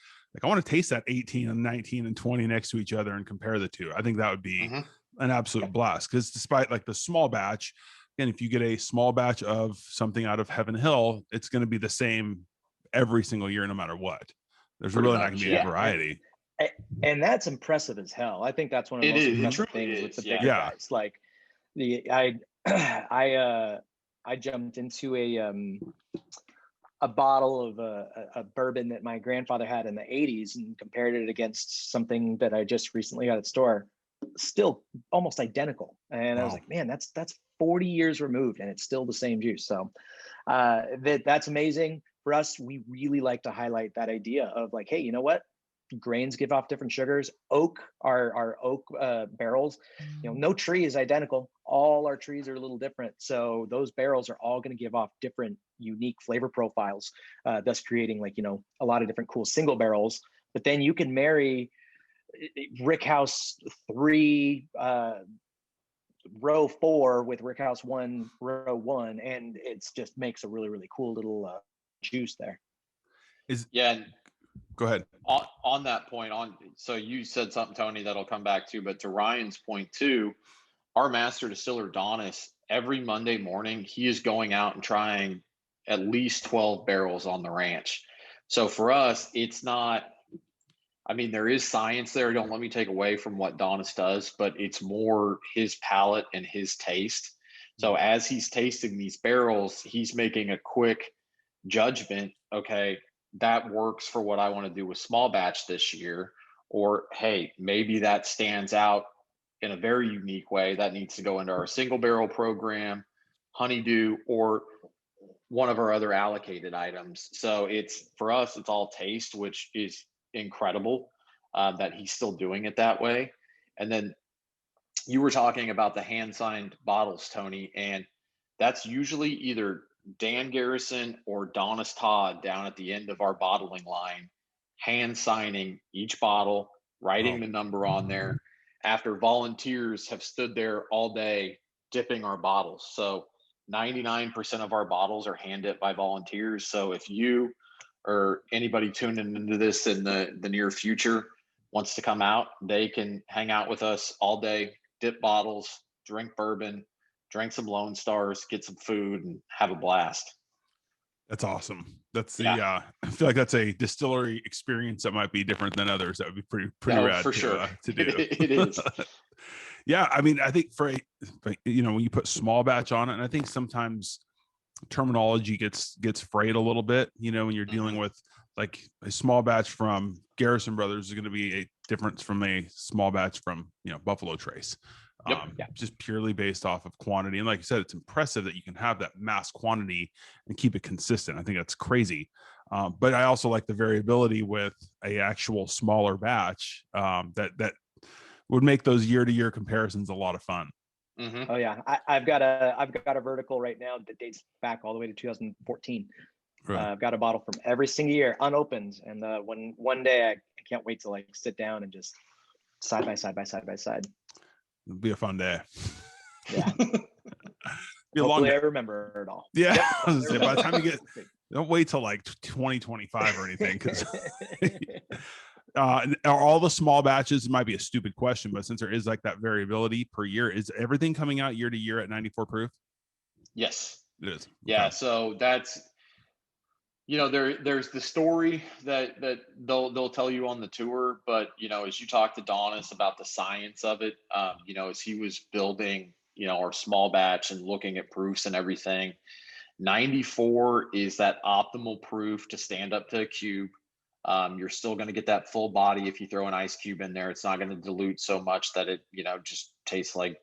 I want to taste that 18 and 19 and 20 next to each other and compare the two. I think that would be an absolute blast, because despite like the small batch, and if you get a small batch of something out of Heaven Hill, it's going to be the same every single year, no matter what. There's really not going to be a variety. And that's impressive as hell. I think that's one of the most impressive things with the bigger guys. Like I jumped into a bottle of a bourbon that my grandfather had in the 80s and compared it against something that I just recently got at the store, still almost identical. And I was like, man, that's 40 years removed and it's still the same juice. So that's amazing. For us, we really like to highlight that idea of like, hey, you know what? Grains give off different sugars. Our oak barrels, no tree is identical. All our trees are a little different. So those barrels are all going to give off different unique flavor profiles, thus creating like, a lot of different cool single barrels. But then you can marry Rickhouse 3, row 4 with Rickhouse 1, row 1. And it's just makes a really, really cool little juice there. Go ahead. On that point, so you said something, Tony, that'll come back to, but to Ryan's point too, our master distiller Donis, every Monday morning, he is going out and trying at least 12 barrels on the ranch. So for us, it's not, I mean, there is science there. Don't let me take away from what Donis does, but it's more his palate and his taste. So as he's tasting these barrels, he's making a quick judgment. Okay, that works for what I want to do with small batch this year. Or, hey, maybe that stands out in a very unique way that needs to go into our single barrel program, honeydew, or one of our other allocated items. So for us, it's all taste, which is incredible that he's still doing it that way. And then you were talking about the hand signed bottles, Tony, and that's usually either Dan Garrison or Donis Todd down at the end of our bottling line, hand signing each bottle, writing the number on there after volunteers have stood there all day dipping our bottles. So 99% of our bottles are hand dipped by volunteers. So if you or anybody tuning into this in the near future wants to come out, they can hang out with us all day, dip bottles, drink bourbon, drink some Lone Stars, get some food, and have a blast. That's awesome. That's I feel like that's a distillery experience that might be different than others. That would be pretty rad for to do. It is. Yeah, I mean, I think for when you put small batch on it, and I think sometimes terminology gets frayed a little bit, you know, when you're dealing with like a small batch from Garrison Brothers is going to be a difference from a small batch from, you know, Buffalo Trace. Just purely based off of quantity. And like you said, it's impressive that you can have that mass quantity and keep it consistent. I think that's crazy. But I also like the variability with a actual smaller batch that would make those year-to-year comparisons a lot of fun. Oh yeah, I've got a vertical right now that dates back all the way to 2014. Really? I've got a bottle from every single year unopened, and when one day I can't wait to like sit down and just side by side. It'll be a fun day. Yeah. Be a Hopefully long day. I remember it all. Yeah. Yep. By the time you get, don't wait till like 2025 or anything, because are all the small batches, it might be a stupid question, but since there is like that variability per year, is everything coming out year to year at 94 proof? Yes, it is. Yeah. Okay. So that's, you know, there's the story that they'll tell you on the tour, but you know, as you talk to Donis about the science of it, you know, as he was building, you know, our small batch and looking at proofs and everything, 94 is that optimal proof to stand up to a cube. You're still going to get that full body if you throw an ice cube in there. It's not going to dilute so much that it, you know, just tastes like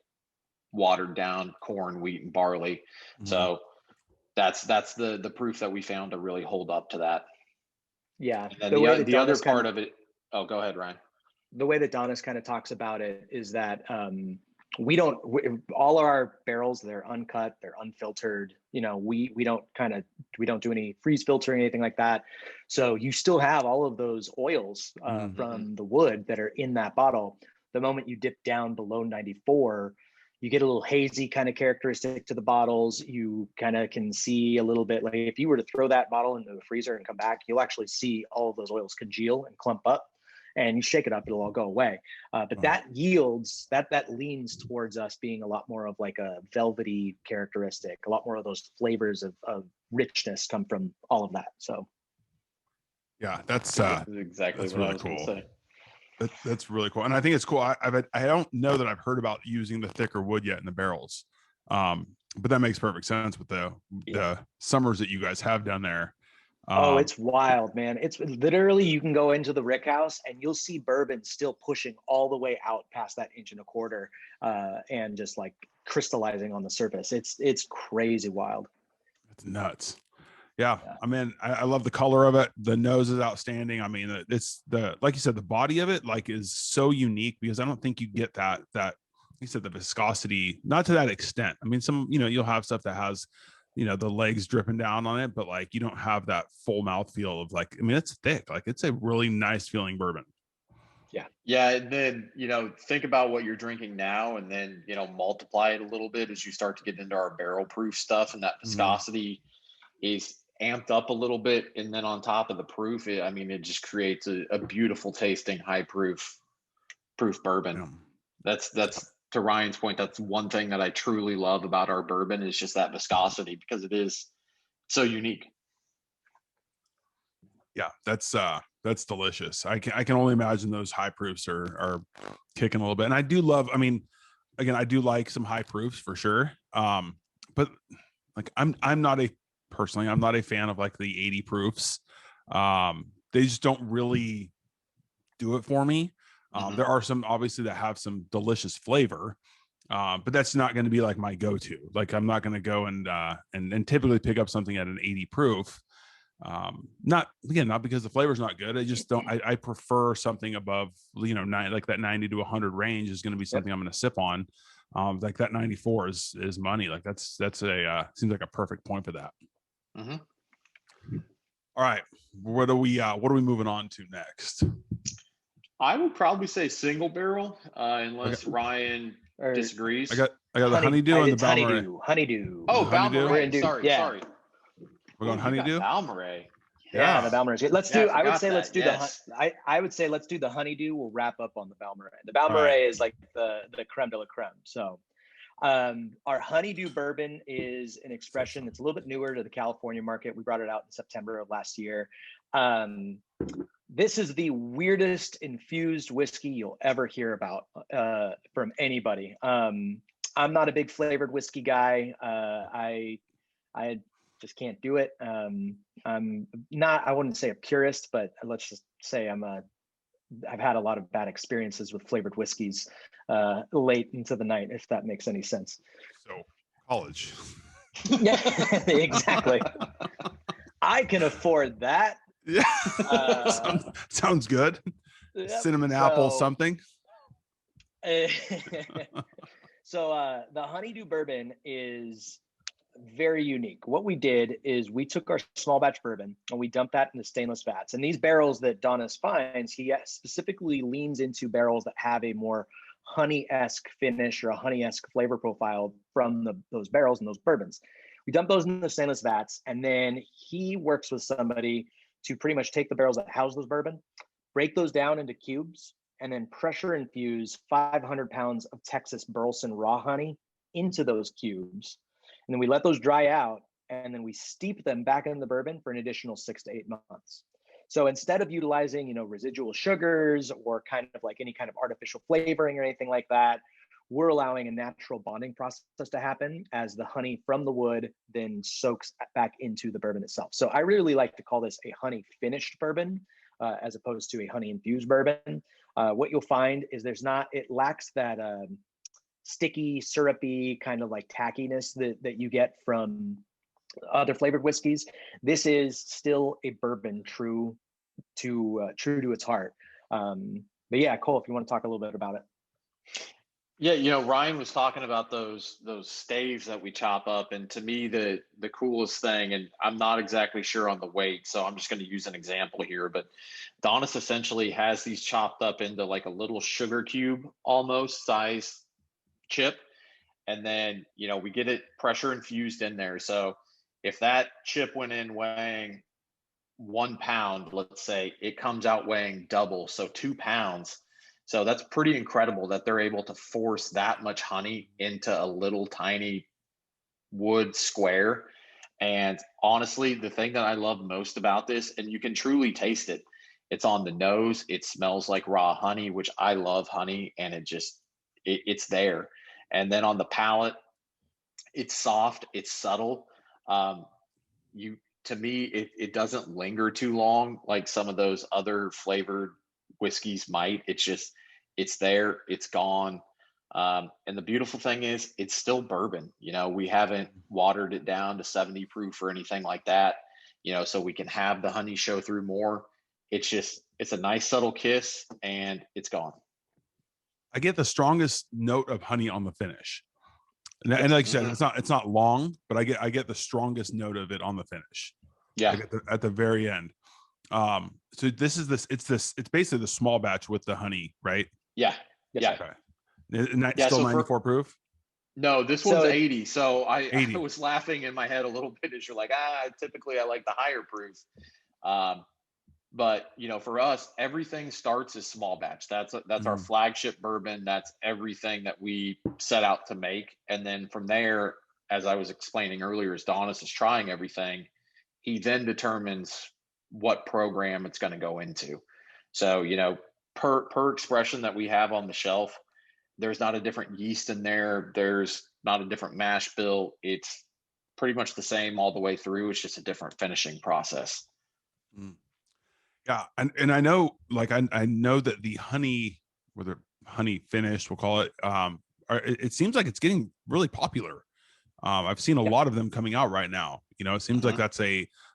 watered down corn, wheat, and barley. So that's the proof that we found to really hold up to that. Yeah. And then the other part of it. Oh, go ahead, Ryan. The way that Donis kind of talks about it is that all our barrels, they're uncut, they're unfiltered. You know, we don't do any freeze filtering, anything like that. So you still have all of those oils from the wood that are in that bottle. The moment you dip down below 94, you get a little hazy kind of characteristic to the bottles. You kind of can see a little bit, like if you were to throw that bottle into the freezer and come back, you'll actually see all of those oils congeal and clump up. And you shake it up, it'll all go away. But that yields, that leans towards us being a lot more of like a velvety characteristic. A lot more of those flavors of richness come from all of that. So yeah, that's exactly that's what really I was cool. Say. That's really cool, and I think it's cool. I don't know that I've heard about using the thicker wood yet in the barrels, but that makes perfect sense with the summers that you guys have down there. Oh, it's wild, man. It's literally, you can go into the rick house and you'll see bourbon still pushing all the way out past that 1.25 inches and just like crystallizing on the surface. It's crazy wild. It's nuts. Yeah. I mean, I love the color of it. The nose is outstanding. I mean, it's like you said, the body of it like is so unique because I don't think you get that you said the viscosity, not to that extent. I mean, some, you know, you'll have stuff that has, you know, the legs dripping down on it, but like you don't have that full mouth feel of like, I mean, it's thick. Like it's a really nice feeling bourbon. Yeah. Yeah. And then, you know, think about what you're drinking now and then, you know, multiply it a little bit as you start to get into our barrel proof stuff, and that viscosity is amped up a little bit. And then on top of the proof, it just creates a beautiful tasting high proof bourbon. That's to Ryan's point. That's one thing that I truly love about our bourbon is just that viscosity, because it is so unique. Yeah, that's delicious. I can only imagine those high proofs are kicking a little bit. And I do love, I mean, again, I do like some high proofs for sure. But like I'm not a fan of like the 80 proofs. They just don't really do it for me. There are some obviously that have some delicious flavor, but that's not going to be like my go-to. Like I'm not going to go and typically pick up something at an 80 proof. Not because the flavor's not good. I just don't. I prefer something above, you know, like that 90 to 100 range is going to be something I'm going to sip on. Like that 94 is money. Like that's a seems like a perfect point for that. All right, what are we moving on to next? I would probably say single barrel, unless Ryan disagrees. I got the honeydew and the Balmorhea. Honeydew. Oh, Balmorhea. Sorry. We're going honeydew. Balmorhea. Yeah, the Balmorhea. Let's do the honeydew. We'll wrap up on the Balmorhea. The Balmorhea is like the creme de la creme. So our honeydew bourbon is an expression that's a little bit newer to the California market. We brought it out in September of last year. This is the weirdest infused whiskey you'll ever hear about from anybody. I'm not a big flavored whiskey guy. I just can't do it. I'm not, I wouldn't say a purist, but let's just say I've had a lot of bad experiences with flavored whiskeys late into the night, if that makes any sense. So college. Yeah, exactly. I can afford that. Yeah. Sounds good. Yep. Cinnamon apple something. So the honeydew bourbon is very unique. What we did is we took our small batch bourbon and we dumped that in the stainless vats. And these barrels that Donis finds, he specifically leans into barrels that have a more honey-esque finish or a honey-esque flavor profile from those barrels and those bourbons. We dump those in the stainless vats, and then he works with somebody to pretty much take the barrels that house those bourbon, break those down into cubes, and then pressure infuse 500 pounds of Texas Burleson raw honey into those cubes. And then we let those dry out, and then we steep them back in the bourbon for an additional 6 to 8 months. So instead of utilizing, residual sugars or kind of like any kind of artificial flavoring or anything like that, we're allowing a natural bonding process to happen as the honey from the wood then soaks back into the bourbon itself. So I really like to call this a honey finished bourbon as opposed to a honey infused bourbon. What you'll find is it lacks that sticky, syrupy kind of like tackiness that you get from other flavored whiskeys. This is still a bourbon true to its heart. But yeah, Cole, if you want to talk a little bit about it. Yeah, Ryan was talking about those staves that we chop up, and to me the coolest thing, and I'm not exactly sure on the weight, so I'm just going to use an example here, but Donis essentially has these chopped up into like a little sugar cube almost size chip, and then we get it pressure infused in there. So if that chip went in weighing 1 pound, let's say, it comes out weighing double, so 2 pounds. So that's pretty incredible that they're able to force that much honey into a little tiny wood square. And honestly, the thing that I love most about this, and you can truly taste it, it's on the nose, it smells like raw honey, which I love honey, and it's there. And then on the palate, it's soft, it's subtle. To me, it doesn't linger too long like some of those other flavored whiskeys might. It's there, it's gone. And the beautiful thing is it's still bourbon. We haven't watered it down to 70 proof or anything like that, so we can have the honey show through more. It's a nice subtle kiss, and it's gone. I get the strongest note of honey on the finish. And like you said, it's not long, but I get the strongest note of it on the finish. Yeah. Like at the very end. So it's basically the small batch with the honey, right? Yeah. Yeah. Okay. And that's still 94 proof? No, this one's 80. So I 80. I was laughing in my head a little bit as you're like, typically I like the higher proof. But for us, everything starts as small batch. That's our flagship bourbon. That's everything that we set out to make. And then from there, as I was explaining earlier, as Donis is trying everything, he then determines what program it's going to go into. So, per expression that we have on the shelf, there's not a different yeast in there. There's not a different mash bill. It's pretty much the same all the way through. It's just a different finishing process. Yeah. And I know, like, I know that the honey, whether honey finished, we'll call it, it seems like it's getting really popular. I've seen a lot of them coming out right now. It seems like that's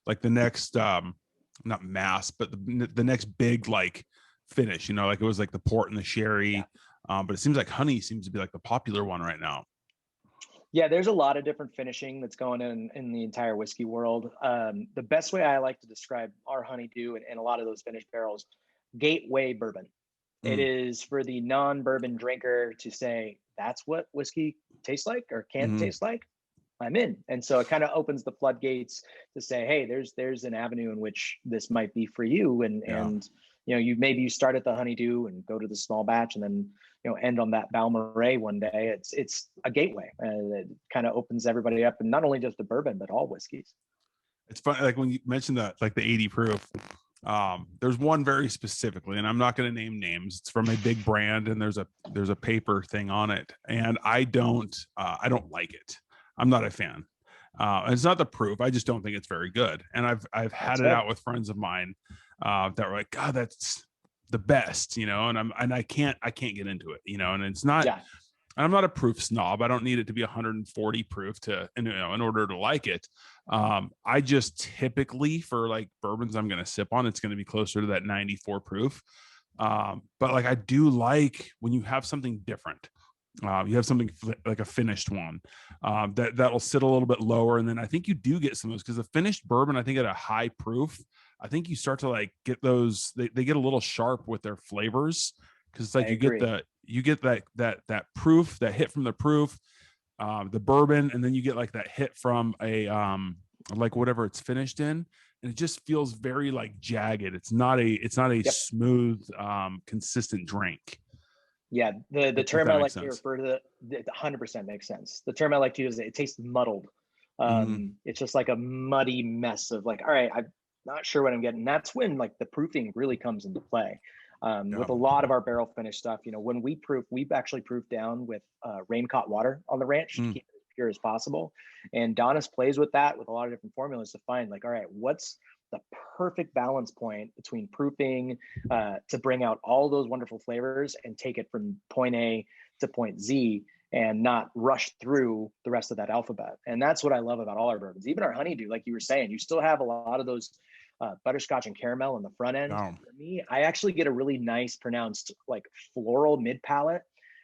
like the next, not mass, but the next big, like, finish, like it was like the port and the sherry. But it seems like honey seems to be like the popular one right now. Yeah, there's a lot of different finishing that's going on in the entire whiskey world. The best way I like to describe our honeydew and a lot of those finished barrels, gateway bourbon. It is for the non-bourbon drinker to say, that's what whiskey tastes like or can taste like. I'm in. And so it kind of opens the floodgates to say, hey, there's an avenue in which this might be for you. And you start at the honeydew and go to the small batch and then end on that Balmorhea one day. It's a gateway, and it kind of opens everybody up, and not only just the bourbon but all whiskeys. It's funny, like when you mentioned that, like the 80 proof, there's one very specifically, and I'm not going to name names. It's from a big brand, and there's a paper thing on it, and I don't like it. I'm not a fan. And it's not the proof. I just don't think it's very good. And I've had it out with friends of mine that were like, God, that's the best, you know, and I can't get into it, you know, and it's not, I'm not a proof snob. I don't need it to be 140 proof in order to like it. I just typically, for like bourbons I'm going to sip on, it's going to be closer to that 94 proof. But like, I do like when you have something different. You have something like a finished one that'll sit a little bit lower, and then I think you do get some of those, because the finished bourbon, I think at a high proof, I think you start to like get those. They get a little sharp with their flavors, because it's like you get that proof, that hit from the proof, the bourbon, and then you get like that hit from a like whatever it's finished in, and it just feels very like jagged. It's not a smooth, consistent drink. Yeah, the term I like to refer to, 100% makes sense. The term I like to use is it tastes muddled. It's just like a muddy mess of like, all right, I'm not sure what I'm getting. That's when like the proofing really comes into play. With a lot of our barrel finish stuff, you know, when we proof, we've actually proofed down with rain caught water on the ranch to keep it as pure as possible. And Donis plays with that with a lot of different formulas to find like, all right, what's the perfect balance point between proofing to bring out all those wonderful flavors and take it from point A to point Z and not rush through the rest of that alphabet. And that's what I love about all our bourbons. Even our honeydew, like you were saying, you still have a lot of those butterscotch and caramel in the front end. For me, I actually get a really nice pronounced like floral mid palate.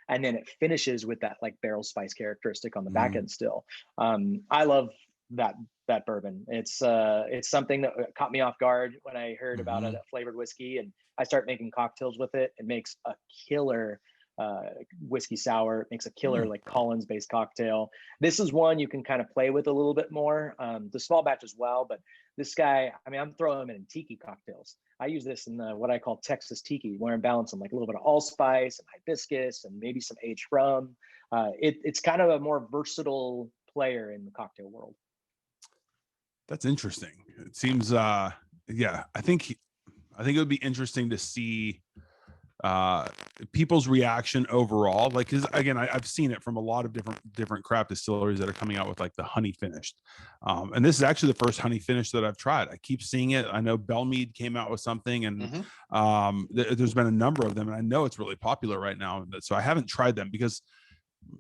And then it finishes with that like barrel spice characteristic on the back end still. I love that bourbon. It's something that caught me off guard when I heard about a flavored whiskey, and I start making cocktails with it. It makes a killer whiskey sour. It makes a killer like Collins based cocktail. This is one you can kind of play with a little bit more. The small batch as well, but this guy, I mean, I'm throwing him in tiki cocktails. I use this in what I call Texas tiki, where I'm balancing like a little bit of allspice and hibiscus and maybe some aged rum. It's kind of a more versatile player in the cocktail world. That's interesting. It seems, I think it would be interesting to see people's reaction overall. Like, cause again, I've seen it from a lot of different craft distilleries that are coming out with like the honey finished. And this is actually the first honey finish that I've tried. I keep seeing it. I know Belmead came out with something, and there's been a number of them, and I know it's really popular right now. So I haven't tried them because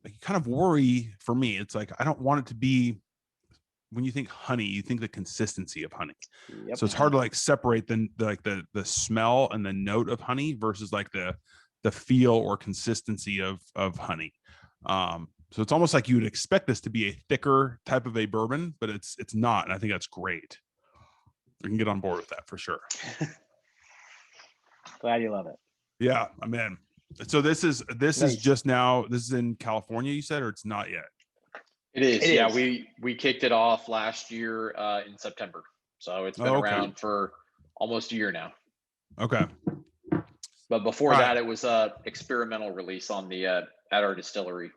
I kind of worry, for me. It's like, I don't want it to be, when you think honey, you think the consistency of honey. So it's hard to like separate the smell and the note of honey versus like the feel or consistency of honey. So it's almost like you would expect this to be a thicker type of a bourbon, but it's not. And I think that's great. I can get on board with that for sure. Glad you love it. Yeah, I'm in. So this is just now, this is in California, you said, or it's not yet? It is. We kicked it off last year in September. So it's been around for almost a year now. Okay. But before that, it was a experimental release on the at our distillery.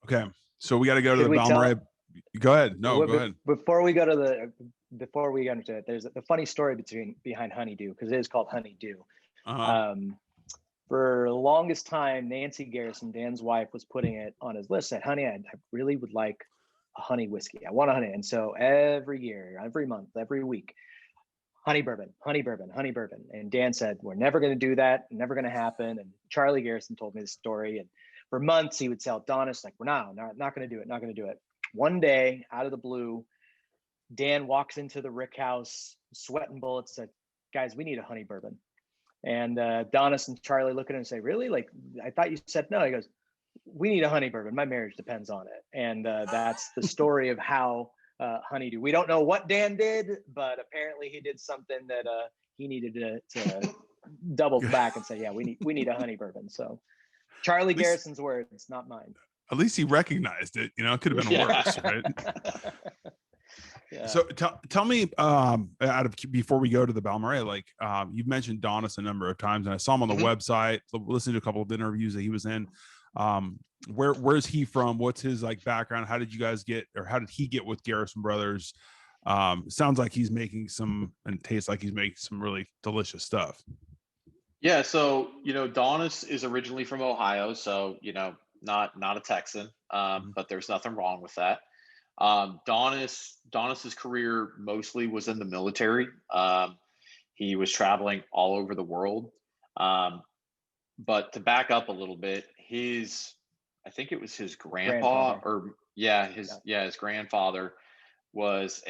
Okay. So we got to go to the Balmorhea. Go ahead. No, go ahead. Before we get into it, there's a funny story behind Honeydew, because it is called Honeydew. For the longest time, Nancy Garrison, Dan's wife, was putting it on his list. Said, honey, I really would like a honey whiskey. I want a honey. And so every year, every month, every week, honey bourbon, honey bourbon, honey bourbon. And Dan said, we're never going to do that. Never going to happen. And Charlie Garrison told me the story. And for months, he would tell Donis, like, we're not going to do it. Not going to do it. One day, out of the blue, Dan walks into the Rick house, sweating bullets, said, guys, we need a honey bourbon. And Donis and Charlie look at him and say, really? Like, I thought you said no. He goes, we need a honey bourbon. My marriage depends on it. And that's the story of how Honeydew. We don't know what Dan did, but apparently he did something that he needed to double back and say, yeah, we need a honey bourbon. So Charlie Garrison's words, not mine. At least he recognized it. You know, it could have been worse, right? Yeah. So tell me, before we go to the Balmorhea, like you've mentioned Donis a number of times, and I saw him on the website, listened to a couple of interviews that he was in. Where's he from? What's his like background? How did he get with Garrison Brothers? Sounds like he's making and tastes like he's making some really delicious stuff. Yeah. So, Donis is originally from Ohio. So, not a Texan, but there's nothing wrong with that. Donis's career mostly was in the military. He was traveling all over the world. But to back up a little bit, I think it was his grandpa, or his grandfather was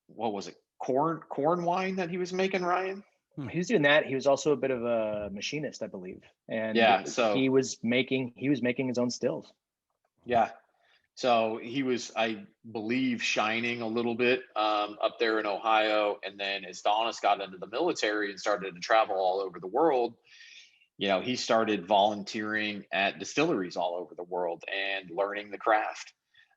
what was it, corn wine that he was making, Ryan? He was doing that. He was also a bit of a machinist, I believe, and so he was making his own stills. Yeah, so he was, I believe, shining a little bit up there in Ohio, and then as Donis got into the military and started to travel all over the world, he started volunteering at distilleries all over the world and learning the craft.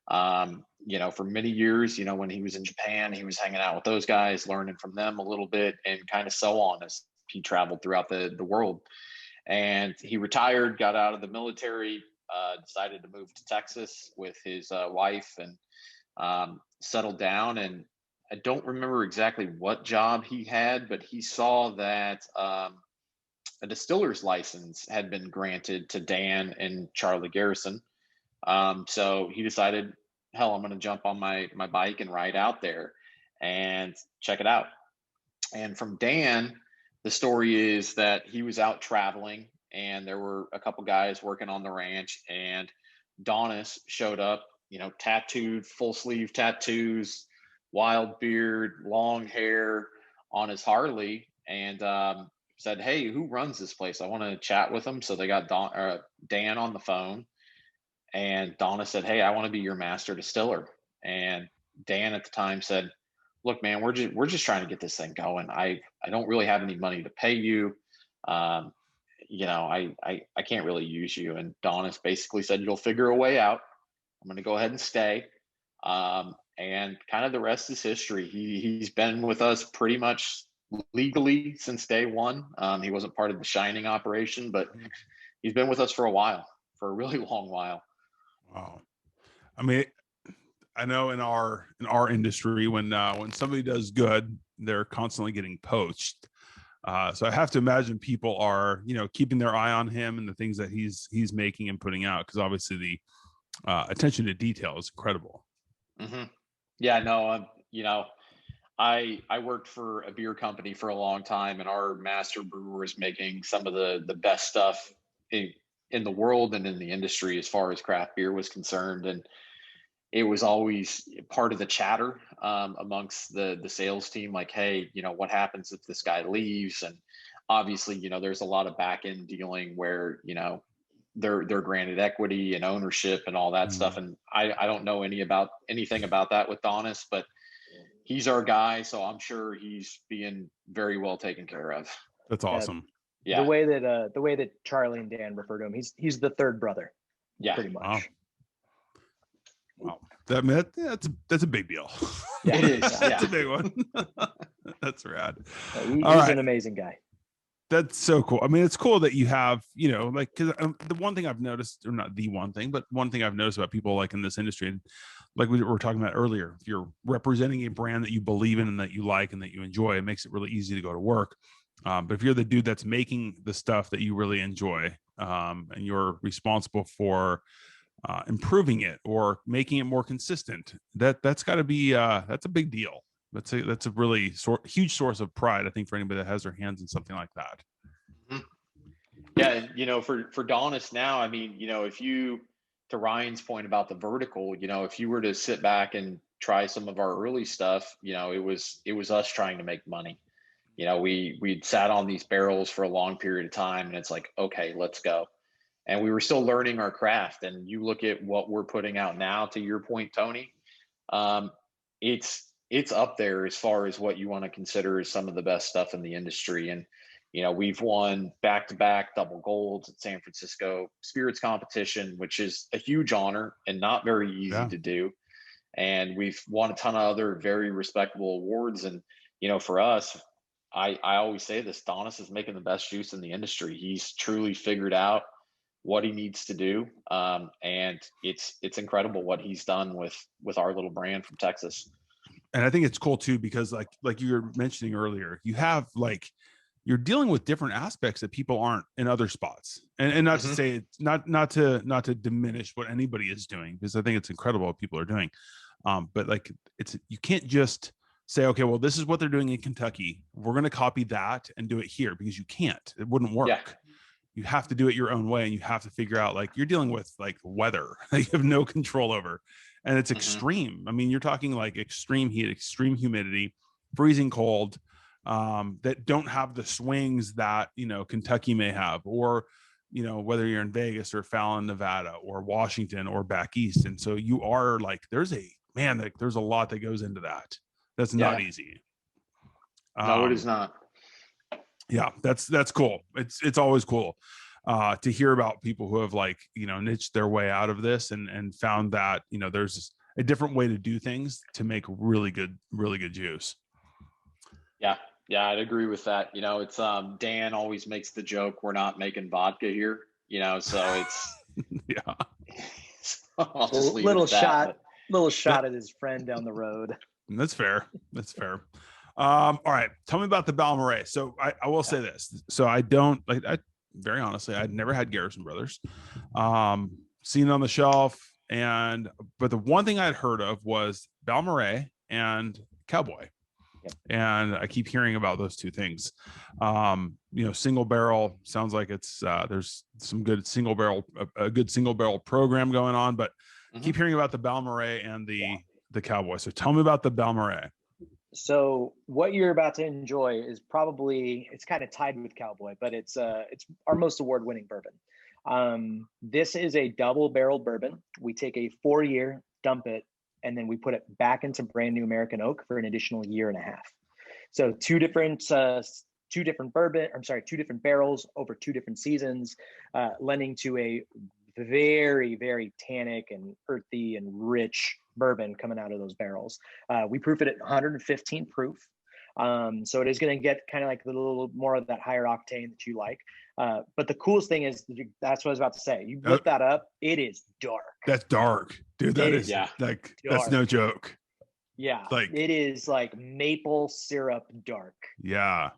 For many years, when he was in Japan, he was hanging out with those guys, learning from them a little bit, and kind of so on as he traveled throughout the world. And he retired, got out of the military, decided to move to Texas with his wife and settled down. And I don't remember exactly what job he had, but he saw that a distiller's license had been granted to Dan and Charlie Garrison. So he decided, hell, I'm going to jump on my bike and ride out there and check it out. And from Dan, the story is that he was out traveling and there were a couple guys working on the ranch, and Donis showed up, tattooed, full sleeve tattoos, wild beard, long hair, on his Harley, and said, "Hey, who runs this place? I want to chat with them." So they got Dan on the phone, and Donis said, "Hey, I want to be your master distiller." And Dan at the time said, "Look, man, we're just trying to get this thing going. I don't really have any money to pay you. I can't really use you." And Donis basically said, "You'll figure a way out. I'm going to go ahead and stay." And kind of the rest is history. He's been with us pretty much legally since day one. He wasn't part of the Shining operation, but he's been with us for a while, for a really long while. Wow. I mean, I know in our industry, when somebody does good, they're constantly getting poached. So I have to imagine people are, keeping their eye on him and the things that he's making and putting out, because obviously the attention to detail is incredible. Mm-hmm. Yeah, no, I worked for a beer company for a long time, and our master brewer is making some of the best stuff in the world and in the industry as far as craft beer was concerned. And it was always part of the chatter amongst the sales team, like, "Hey, what happens if this guy leaves?" And obviously, there's a lot of back end dealing where, they're granted equity and ownership and all that stuff. And I don't know anything about that with Donis, but he's our guy, so I'm sure he's being very well taken care of. That's awesome. Yeah. The way that Charlie and Dan refer to him, he's the third brother. Yeah. Pretty much. Wow. That's a big deal. Yeah, it is. That's a big one. That's rad. He's an amazing guy. That's so cool. I mean, it's cool that you have, because the one thing I've noticed, or not the one thing, but one thing I've noticed about people like in this industry, and like we were talking about earlier, if you're representing a brand that you believe in and that you like and that you enjoy, it makes it really easy to go to work. But if you're the dude that's making the stuff that you really enjoy, and you're responsible for improving it or making it more consistent, that's got to be that's a big deal. That's a really huge source of pride, I think, for anybody that has their hands in something like that. Mm-hmm. Yeah, for Donis now, I mean, to Ryan's point about the vertical, if you were to sit back and try some of our early stuff, it was us trying to make money. We'd sat on these barrels for a long period of time, and it's like, okay, let's go. And we were still learning our craft. And you look at what we're putting out now, to your point, Tony, it's up there as far as what you want to consider as some of the best stuff in the industry. And, we've won back-to-back double golds at San Francisco Spirits Competition, which is a huge honor and not very easy to do. And we've won a ton of other very respectable awards. And, for us, I always say this, Donis is making the best juice in the industry. He's truly figured out what he needs to do. And it's incredible what he's done with our little brand from Texas. And I think it's cool too, because like you were mentioning earlier, you have like you're dealing with different aspects that people aren't in other spots. And not to say it's not to diminish what anybody is doing, because I think it's incredible what people are doing. But like, you can't just say, okay, well, this is what they're doing in Kentucky, we're going to copy that and do it here, because you can't. It wouldn't work. Yeah. You have to do it your own way, and you have to figure out, like, you're dealing with like weather that you have no control over, and it's extreme. I mean, you're talking like extreme heat, extreme humidity, freezing cold, that don't have the swings that, you know, Kentucky may have, or, you know, whether you're in Vegas or Fallon, Nevada, or Washington, or back east. And so you are like, there's a lot that goes into that. That's not easy. No, it is not. Yeah, that's cool. It's always cool to hear about people who have, like, you know, niched their way out of this and found that, you know, there's a different way to do things to make really good juice. Yeah, I'd agree with that. You know, it's Dan always makes the joke, we're not making vodka here, you know, so it's yeah. So I'll just leave little it at that, shot at his friend down the road. That's fair. All right, tell me about the Balmorhea. So I will say this. So I very honestly, I'd never had Garrison Brothers. Seen it on the shelf, but the one thing I'd heard of was Balmorhea and Cowboy. Yep. And I keep hearing about those two things. You know, single barrel sounds like it's there's some good single barrel, a good single barrel program going on, but keep hearing about the Balmorhea and the Cowboy. So tell me about the Balmorhea. So what you're about to enjoy is it's kind of tied with Cowboy, but it's our most award-winning bourbon. This is a double barrel bourbon. We take a 4-year, dump it, and then we put it back into brand new American oak for an additional 1.5 years. So two different barrels over 2 different seasons, lending to a very, very tannic and earthy and rich bourbon coming out of those barrels. We proof it at 115 proof. So it is going to get kind of like a little more of that higher octane that you like. But the coolest thing is, that's what I was about to say. You look that up, it is dark. That's dark, dude. That is like, dark. That's no joke. Yeah. Like, it is like maple syrup dark. Yeah.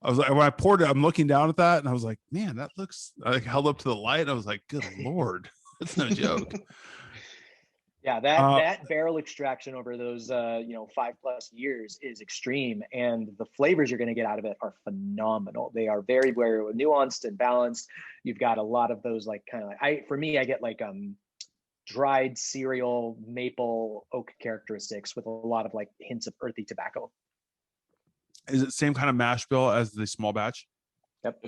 I was like, when I poured it, I'm looking down at that and I was like, man, that looks like held up to the light. I was like, good Lord, that's no joke. Yeah, that barrel extraction over those 5+ years is extreme, and the flavors you're going to get out of it are phenomenal. They are very, very nuanced and balanced. You've got a lot of those, like, kind of like, for me, I get like dried cereal maple oak characteristics with a lot of like hints of earthy tobacco. Is it same kind of mash bill as the small batch? Yep.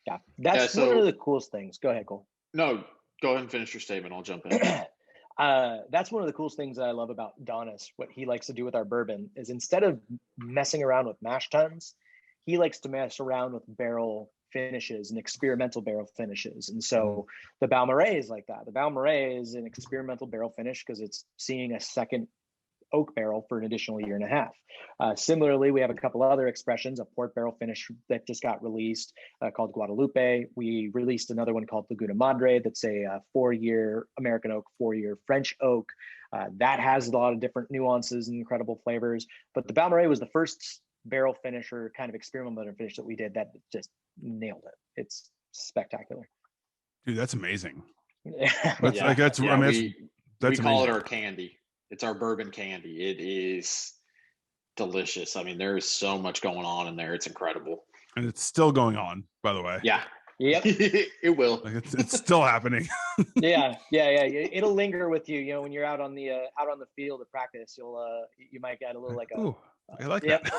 Yeah, that's one of the coolest things. Go ahead, Cole. No, go ahead and finish your statement. I'll jump in. That's one of the coolest things that I love about Donis. What he likes to do with our bourbon is, instead of messing around with mash tuns, he likes to mess around with barrel finishes and experimental barrel finishes. And so the Balmorhea is like that. The Balmorhea is an experimental barrel finish because it's seeing a second oak barrel for an additional 1.5 years. Similarly, we have a couple other expressions, a port barrel finish that just got released called Guadalupe. We released another one called Laguna Madre that's a 4-year American oak, 4-year French oak. That has a lot of different nuances and incredible flavors. But the Balmorhea was the first barrel finish or kind of experimental finish that we did that just nailed it. It's spectacular. Dude, that's amazing. We call it our candy. It's our bourbon candy. It is delicious. I mean, there is so much going on in there. It's incredible. And it's still going on, by the way. Yeah. Yep. It will. Like it's still happening. Yeah. It'll linger with you. You know, when you're out on the field of practice, you might get a little like ooh, I like that.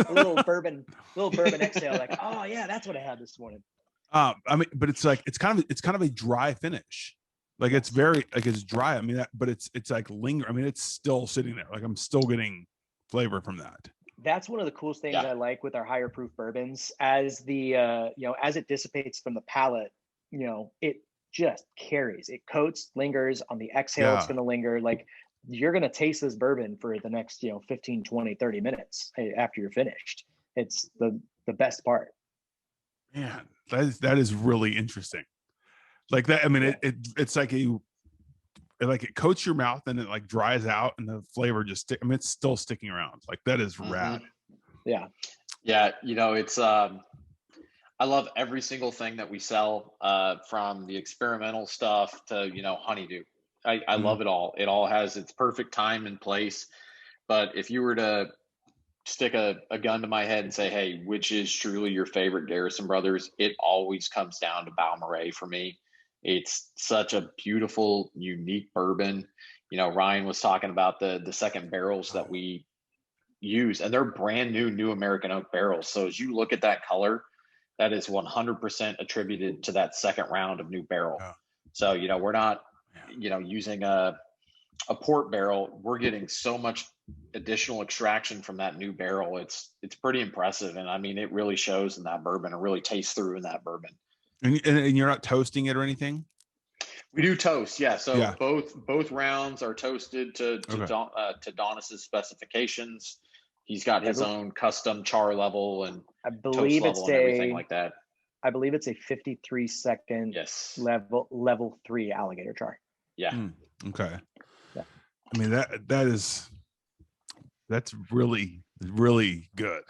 a little bourbon exhale. Like, oh yeah, that's what I had this morning. I mean, but it's like it's kind of a dry finish. Like, it's very, like, it's dry. I mean, but it's like linger. I mean, it's still sitting there. Like, I'm still getting flavor from that. That's one of the coolest things I like with our higher proof bourbons. As the as it dissipates from the palate, it just carries. It coats, lingers on the exhale. It's going to linger. Like, you're going to taste this bourbon for the next 15, 20, 30 minutes after you're finished. It's the best part. Man, that is really interesting. Like that, I mean, it's like it coats your mouth and it like dries out and the flavor just it's still sticking around. Like, that is rad. Yeah. Yeah, it's I love every single thing that we sell, from the experimental stuff to, honeydew. I Mm. love it all. It all has its perfect time and place. But if you were to stick a gun to my head and say, hey, which is truly your favorite Garrison Brothers, it always comes down to Balmorhea for me. It's such a beautiful, unique bourbon. Ryan was talking about the second barrels that we use, and they're brand new American oak barrels. So as you look at that color, that is 100% attributed to that second round of new barrel. Yeah. So, we're not, using a port barrel. We're getting so much additional extraction from that new barrel. It's pretty impressive. And I mean, it really shows in that bourbon. It really tastes through in that bourbon. And you're not toasting it or anything? We do toast, yeah. So Yeah. both rounds are toasted to Donis's specifications. He's got his own custom char level and I believe toast level and everything like that. I believe it's a 53-second level 3 alligator char. Yeah. Okay. Yeah. I mean, that's really, really good.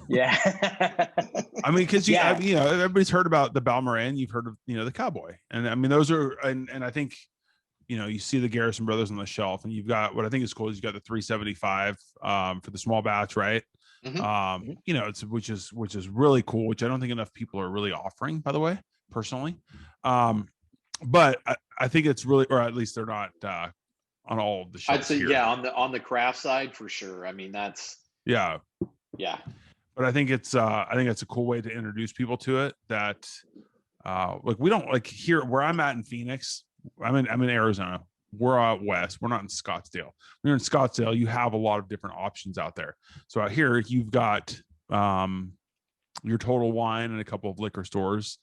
Yeah. I mean, because everybody's heard about the Balmorhea, and you've heard of the Cowboy, and I mean those are, and I think you see the Garrison Brothers on the shelf, and you've got what I think is cool is you got the 375 for the small batch, right? Mm-hmm. It's which is really cool, which I don't think enough people are really offering, by the way, personally. But I think it's really, or at least they're not on all of the shelves. I'd say here. on the craft side for sure. I mean, that's yeah. But I think it's a cool way to introduce people to it. That like we don't like here where I'm at in Phoenix. I'm in Arizona. We're out west. We're not in Scottsdale. When you're in Scottsdale, you have a lot of different options out there. So out here, you've got your Total Wine and a couple of liquor stores.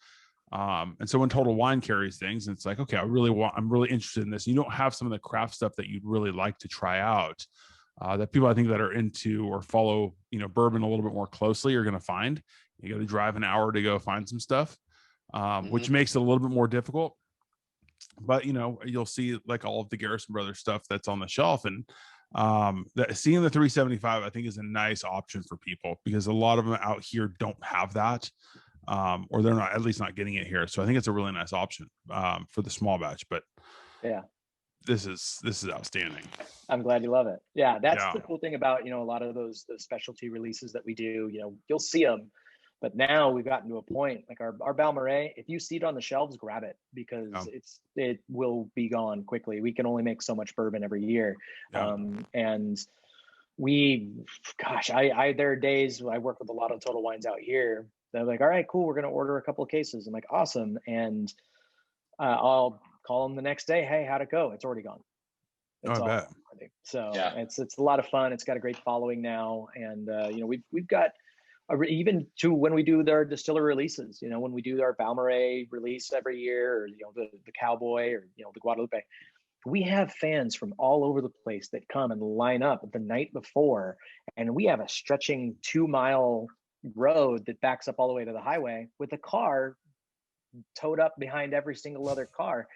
And so when Total Wine carries things, it's like, okay, I'm really interested in this. You don't have some of the craft stuff that you'd really like to try out. That people I think that are into or follow, bourbon a little bit more closely are going to find. You got to drive an hour to go find some stuff, which makes it a little bit more difficult. But you'll see like all of the Garrison Brothers stuff that's on the shelf, and seeing the 375 I think is a nice option for people because a lot of them out here don't have that, or they're not, at least not getting it here. So I think it's a really nice option for the small batch. But yeah, this is outstanding. I'm glad you love it. Yeah, that's the cool thing about a lot of those specialty releases that we do. You'll see them. But now we've gotten to a point like our Balmorhea, if you see it on the shelves, grab it because it will be gone quickly. We can only make so much bourbon every year. Yeah. And there are days when I work with a lot of Total Wines out here. They're like, all right, cool. We're going to order a couple of cases. I'm like, awesome. And I'll call them the next day. Hey, how'd it go? It's already gone. It's all ready. So it's a lot of fun. It's got a great following now. And, we've got, even to when we do their distiller releases, when we do our Balmorhea release every year, or the Cowboy, or the Guadalupe, we have fans from all over the place that come and line up the night before, and we have a stretching 2-mile road that backs up all the way to the highway with a car towed up behind every single other car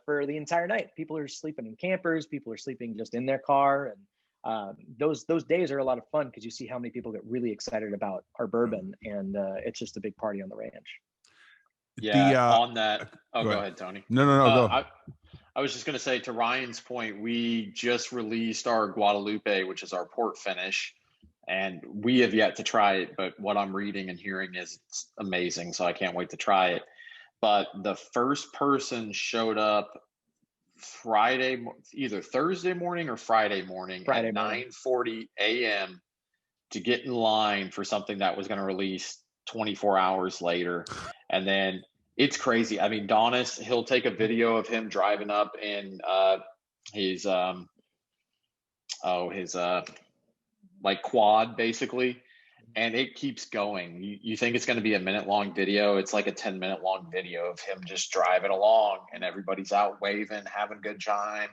for the entire night. People are sleeping in campers, people are sleeping just in their car, and those days are a lot of fun because you see how many people get really excited about our bourbon, and it's just a big party on the ranch. Yeah. On that, go ahead, Tony. No, go. I was just going to say, to Ryan's point, we just released our Guadalupe, which is our port finish, and we have yet to try it. But what I'm reading and hearing is it's amazing, so I can't wait to try it. But the first person showed up Friday, either Thursday morning or Friday morning at 9:40 a.m. to get in line for something that was going to release 24 hours later. And then it's crazy. I mean, Donis, he'll take a video of him driving up in his like quad basically, and it keeps going. You think it's going to be a minute-long video. It's like a 10-minute long video of him just driving along, and everybody's out waving, having a good time,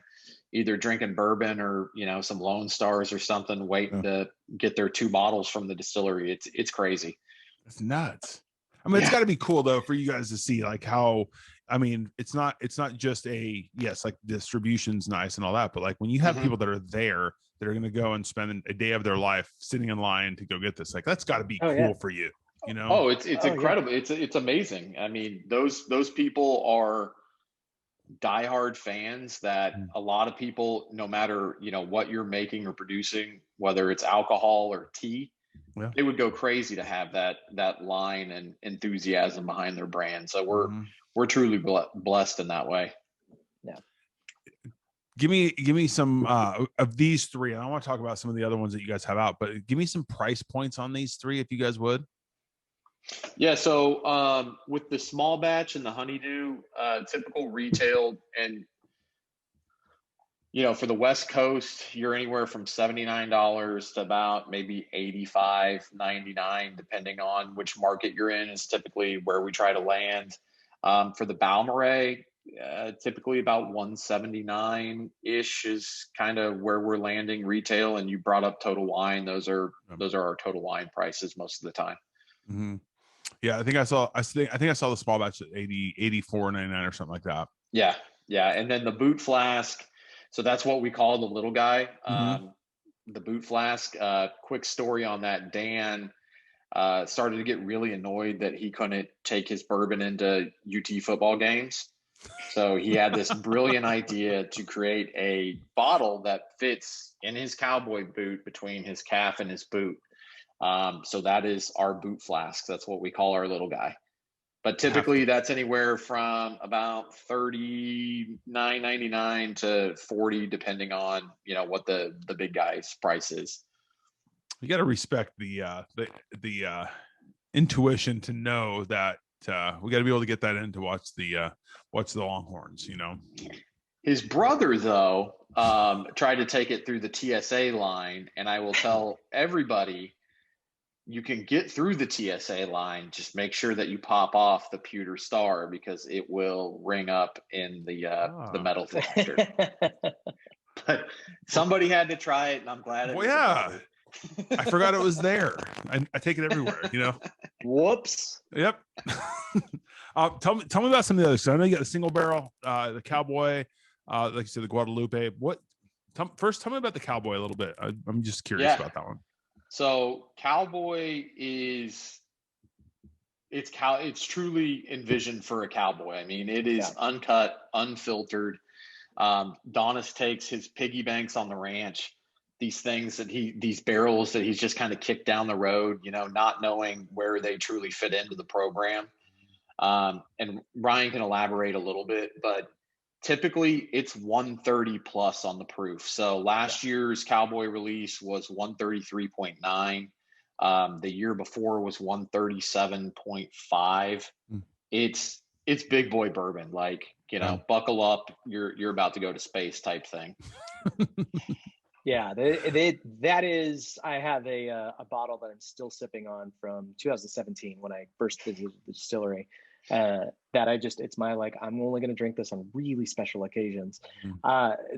either drinking bourbon or, some Lone Stars or something, waiting to get their 2 bottles from the distillery. It's crazy. That's nuts. I mean, it's got to be cool though for you guys to see like how I mean, it's not just yes, like distribution's nice and all that, but like when you have people that are there that are going to go and spend a day of their life sitting in line to go get this, like that's got to be cool for you, you know? Oh, it's incredible. Yeah. It's amazing. I mean, those people are diehard fans that a lot of people, no matter, you know, what you're making or producing, whether it's alcohol or tea, they would go crazy to have that line and enthusiasm behind their brand. So we're truly blessed in that way. Yeah. Give me some of these three. And I want to talk about some of the other ones that you guys have out, but give me some price points on these three, if you guys would. Yeah. So with the small batch and the honeydew, typical retail, and you know, for the West Coast, you're anywhere from $79 to about maybe $85, $99, depending on which market you're in, is typically where we try to land. For the Balmorhea, typically about $179-ish is kind of where we're landing retail. And you brought up Total Wine; those are our Total Wine prices most of the time. Mm-hmm. Yeah, I think I saw the small batch at 84.99 or something like that. Yeah, and then the boot flask. So that's what we call the little guy, the boot flask. Quick story on that. Dan started to get really annoyed that he couldn't take his bourbon into UT football games. So he had this brilliant idea to create a bottle that fits in his cowboy boot between his calf and his boot. So that is our boot flask. That's what we call our little guy. But typically that's anywhere from about $39.99 to $40, depending on, you know, what the big guy's price is. You got to respect the intuition to know that we got to be able to get that in to watch the Longhorns, you know. His brother, though, tried to take it through the TSA line, and I will tell everybody, you can get through the TSA line. Just make sure that you pop off the pewter star, because it will ring up in the metal detector. But somebody had to try it, and I'm glad it was. Yeah, I forgot it was there. I take it everywhere, you know. Whoops. Yep. Tell me about some of the others. So I know you got the single barrel, the Cowboy, like you said, the Guadalupe. First, tell me about the Cowboy a little bit. I'm just curious about that one. So Cowboy it's truly envisioned for a cowboy. I mean, it is uncut, unfiltered. Donis takes his piggy banks on the ranch, these barrels that he's just kind of kicked down the road, you know, not knowing where they truly fit into the program. And Ryan can elaborate a little bit, but typically it's 130 plus on the proof. So last year's Cowboy release was 133.9. The year before was 137.5. It's big boy bourbon, like, you know, buckle up, you're about to go to space type thing. Yeah, that is, I have a bottle that I'm still sipping on from 2017 when I first visited the distillery. It's my, like, I'm only going to drink this on really special occasions.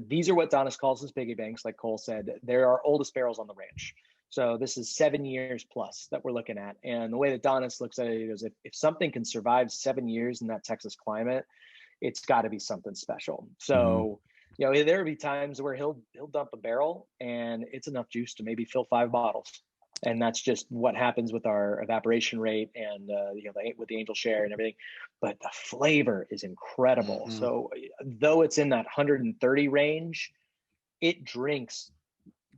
These are what Donis calls his piggy banks. Like Cole said, they're our oldest barrels on the ranch. So this is 7 years plus that we're looking at. And the way that Donis looks at it is, if something can survive 7 years in that Texas climate, it's got to be something special. So, you know, there will be times where he'll dump a barrel and it's enough juice to maybe fill 5 bottles. And that's just what happens with our evaporation rate and, you know, with the angel share and everything. But the flavor is incredible. So though it's in that 130 range, it drinks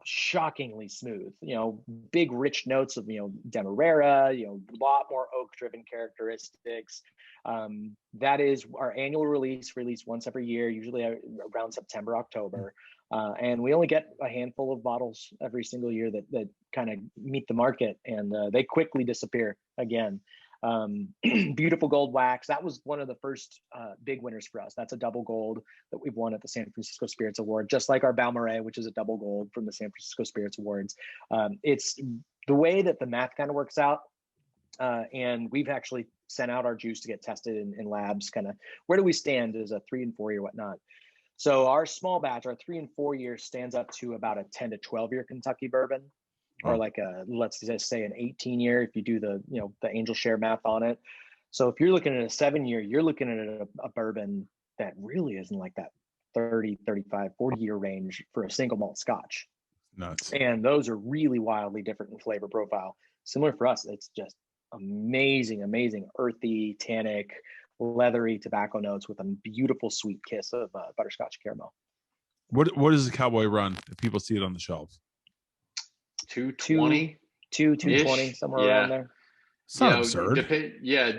shockingly smooth, you know, big rich notes of, you know, Demerara, you know, a lot more oak driven characteristics. That is our annual release once every year, usually around September, October. And we only get a handful of bottles every single year that kind of meet the market, and they quickly disappear again. Beautiful gold wax. That was one of the first big winners for us. That's a double gold that we've won at the San Francisco Spirits Award, just like our Balmorhea, which is a double gold from the San Francisco Spirits Awards. It's the way that the math kind of works out. And we've actually sent out our juice to get tested in labs, kind of where do we stand as a 3 and 4 year, whatnot. So our small batch, our 3 and 4 year, stands up to about a 10 to 12 year Kentucky bourbon, or like let's just say an 18 year if you do the, you know, the angel share math on it. So if you're looking at a 7-year, you're looking at a bourbon that really isn't like that 30, 35, 40-year range for a single malt Scotch. Nuts. And those are really wildly different in flavor profile. Similar for us, it's just amazing, earthy, tannic, leathery tobacco notes with a beautiful sweet kiss of butterscotch caramel. What does the Cowboy run if people see it on the shelves? 220, 220, somewhere around there. It's not absurd.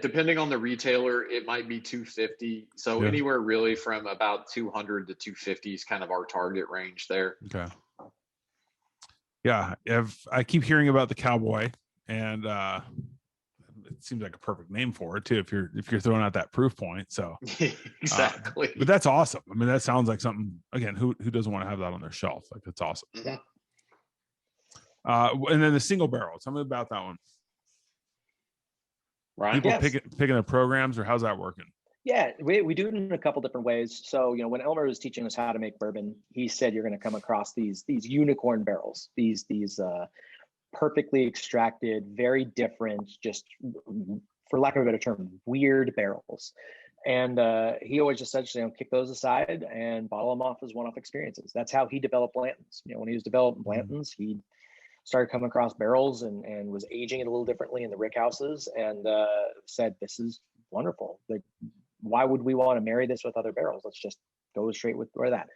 Depending on the retailer, it might be 250. So anywhere really from about 200 to 250 is kind of our target range there. Okay. Yeah, I keep hearing about the Cowboy, and it seems like a perfect name for it too. If you're throwing out that proof point, so exactly. But that's awesome. I mean, that sounds like something. Again, who doesn't want to have that on their shelf? Like, that's awesome. Yeah. And then the single barrel. Tell me about that one. Right. People picking the programs, or how's that working? Yeah, we do it in a couple different ways. So, when Elmer was teaching us how to make bourbon, he said you're going to come across these unicorn barrels, these perfectly extracted, very different, just for lack of a better term, weird barrels. And he always just said, kick those aside and bottle them off as one-off experiences. That's how he developed Blanton's. When he was developing Blanton's, he started coming across barrels and was aging it a little differently in the rick houses, and said, this is wonderful. Like, why would we want to marry this with other barrels? Let's just go straight with that.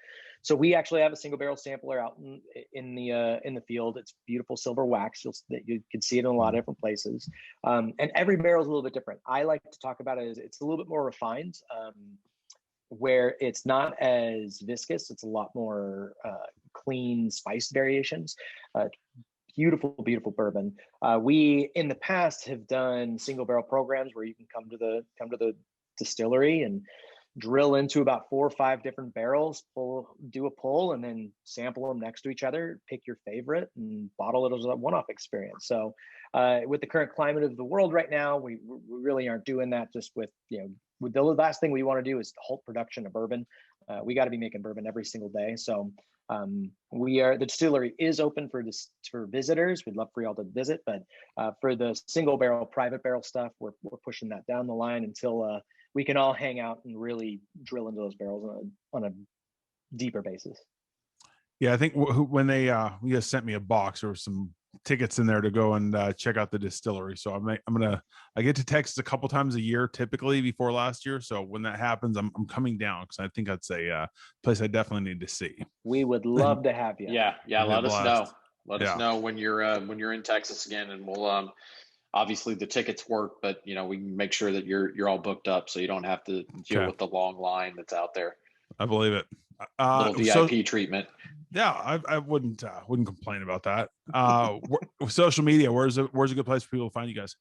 So we actually have a single barrel sampler out in the field. It's beautiful silver wax. You can see it in a lot of different places. And every barrel is a little bit different. I like to talk about it as it's a little bit more refined, where it's not as viscous. It's a lot more clean spice variations. Beautiful bourbon. We in the past have done single barrel programs where you can come to the distillery and drill into about 4 or 5 different barrels, do a pull, and then sample them next to each other, pick your favorite, and bottle it as a one-off experience. So with the current climate of the world right now, we really aren't doing that. Just with the last thing we want to do is halt production of bourbon. We got to be making bourbon every single day. So the distillery is open for visitors. We'd love for y'all to visit, but for the single barrel, private barrel stuff, we're pushing that down the line until we can all hang out and really drill into those barrels on a deeper basis. Yeah, I think when they you guys sent me a box, there were some tickets in there to go and check out the distillery. So I get to Texas a couple times a year, typically before last year. So when that happens, I'm coming down, because I think that's a place I definitely need to see. We would love to have you. Yeah. Let us know. Let us know when you're in Texas again, and we'll obviously the tickets work, but we can make sure that you're all booked up, so you don't have to deal with the long line that's out there. I believe it. Little VIP treatment. Yeah, I wouldn't complain about that. Social media, where's a good place for people to find you guys?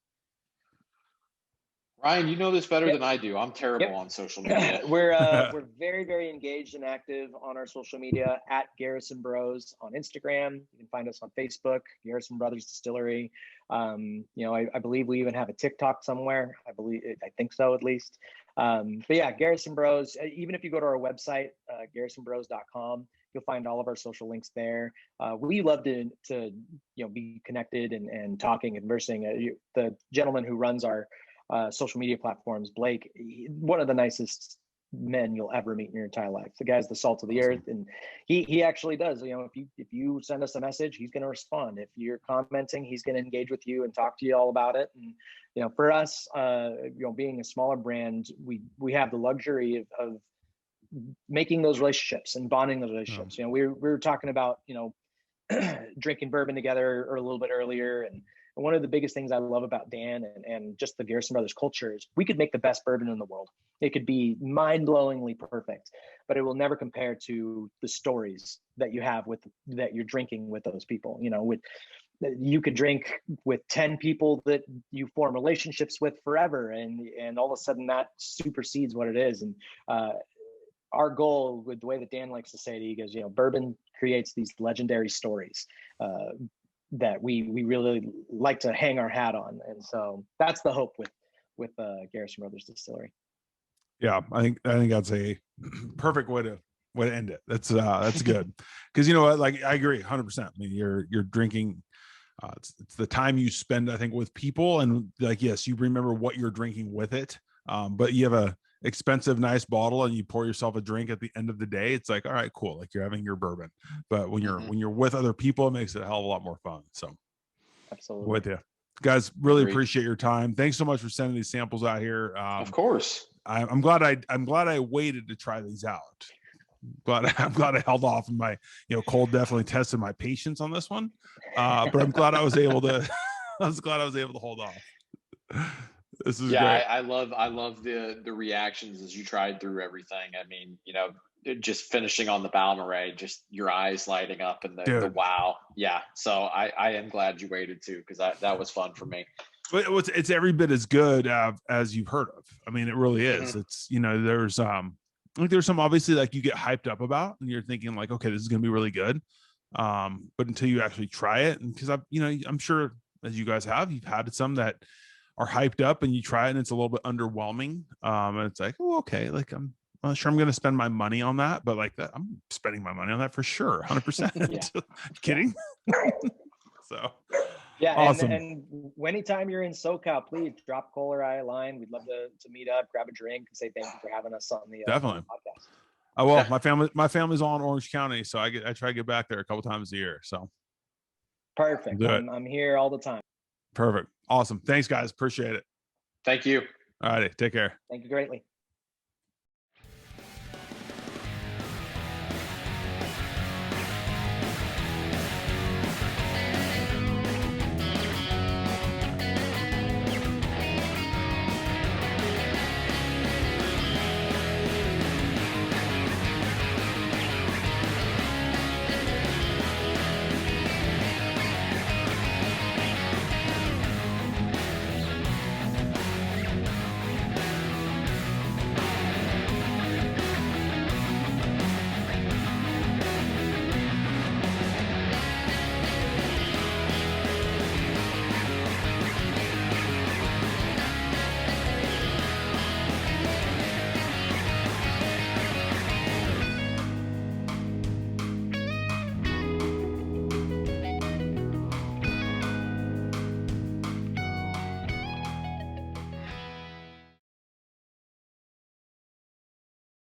Ryan, you know this better than I do. I'm terrible on social media. We're very, very engaged and active on our social media at Garrison Bros on Instagram. You can find us on Facebook, Garrison Brothers Distillery. I believe we even have a TikTok somewhere. I think so, at least. But yeah, Garrison Bros. Even if you go to our website, garrisonbros.com, you'll find all of our social links there. We love to be connected and talking and conversing. The gentleman who runs our social media platforms, Blake, one of the nicest men you'll ever meet in your entire life. The guy's the salt of the earth, and he actually does. If you send us a message, he's going to respond. If you're commenting, he's going to engage with you and talk to you all about it. And for us, being a smaller brand, we have the luxury of making those relationships and bonding those relationships. We were talking about drinking bourbon together a little bit earlier, and one of the biggest things I love about Dan and just the Garrison Brothers culture is we could make the best bourbon in the world. It could be mind-blowingly perfect, but it will never compare to the stories that you have that you're drinking with those people. You could drink with 10 people that you form relationships with forever, and all of a sudden that supersedes what it is. And our goal, with the way that Dan likes to say it, he goes, bourbon creates these legendary stories that we really like to hang our hat on. And so that's the hope with Garrison Brothers Distillery. Yeah, I think that's a perfect way to end it. That's good. Because like, I agree 100%. I mean, you're drinking It's the time you spend, I think, with people, and like, yes, you remember what you're drinking with it. But you have a expensive, nice bottle and you pour yourself a drink at the end of the day. It's like, all right, cool. Like you're having your bourbon, but when you're with other people, it makes it a hell of a lot more fun. So absolutely with you guys, really Agreed. Appreciate your time. Thanks so much for sending these samples out here. Of course. I'm glad I waited to try these out. But I'm glad I held off. And my, Cole definitely tested my patience on this one. But I'm glad I was able to. I was glad I was able to hold off. This is great. I love the reactions as you tried through everything. I mean, just finishing on the Balmorhea, just your eyes lighting up and the wow. Yeah. So I am glad you waited too, because that was fun for me. But it's every bit as good as you've heard of. I mean, it really is. Mm-hmm. It's there's some obviously like you get hyped up about, and you're thinking like, okay, this is gonna be really good. But until you actually try it, and because I'm sure as you guys you've had some that are hyped up, and you try it and it's a little bit underwhelming. And it's like, oh, okay, like I'm not sure I'm gonna spend my money on that, but like that, I'm spending my money on that for sure, 100%. Kidding. So. Yeah, awesome. And anytime you're in SoCal, please drop Cole or I a line. We'd love to meet up, grab a drink, and say thank you for having us on the definitely podcast. Oh well, my family's all in Orange County, so I try to get back there a couple times a year. So perfect. I'm here all the time. Perfect. Awesome. Thanks, guys. Appreciate it. Thank you. All righty. Take care. Thank you greatly.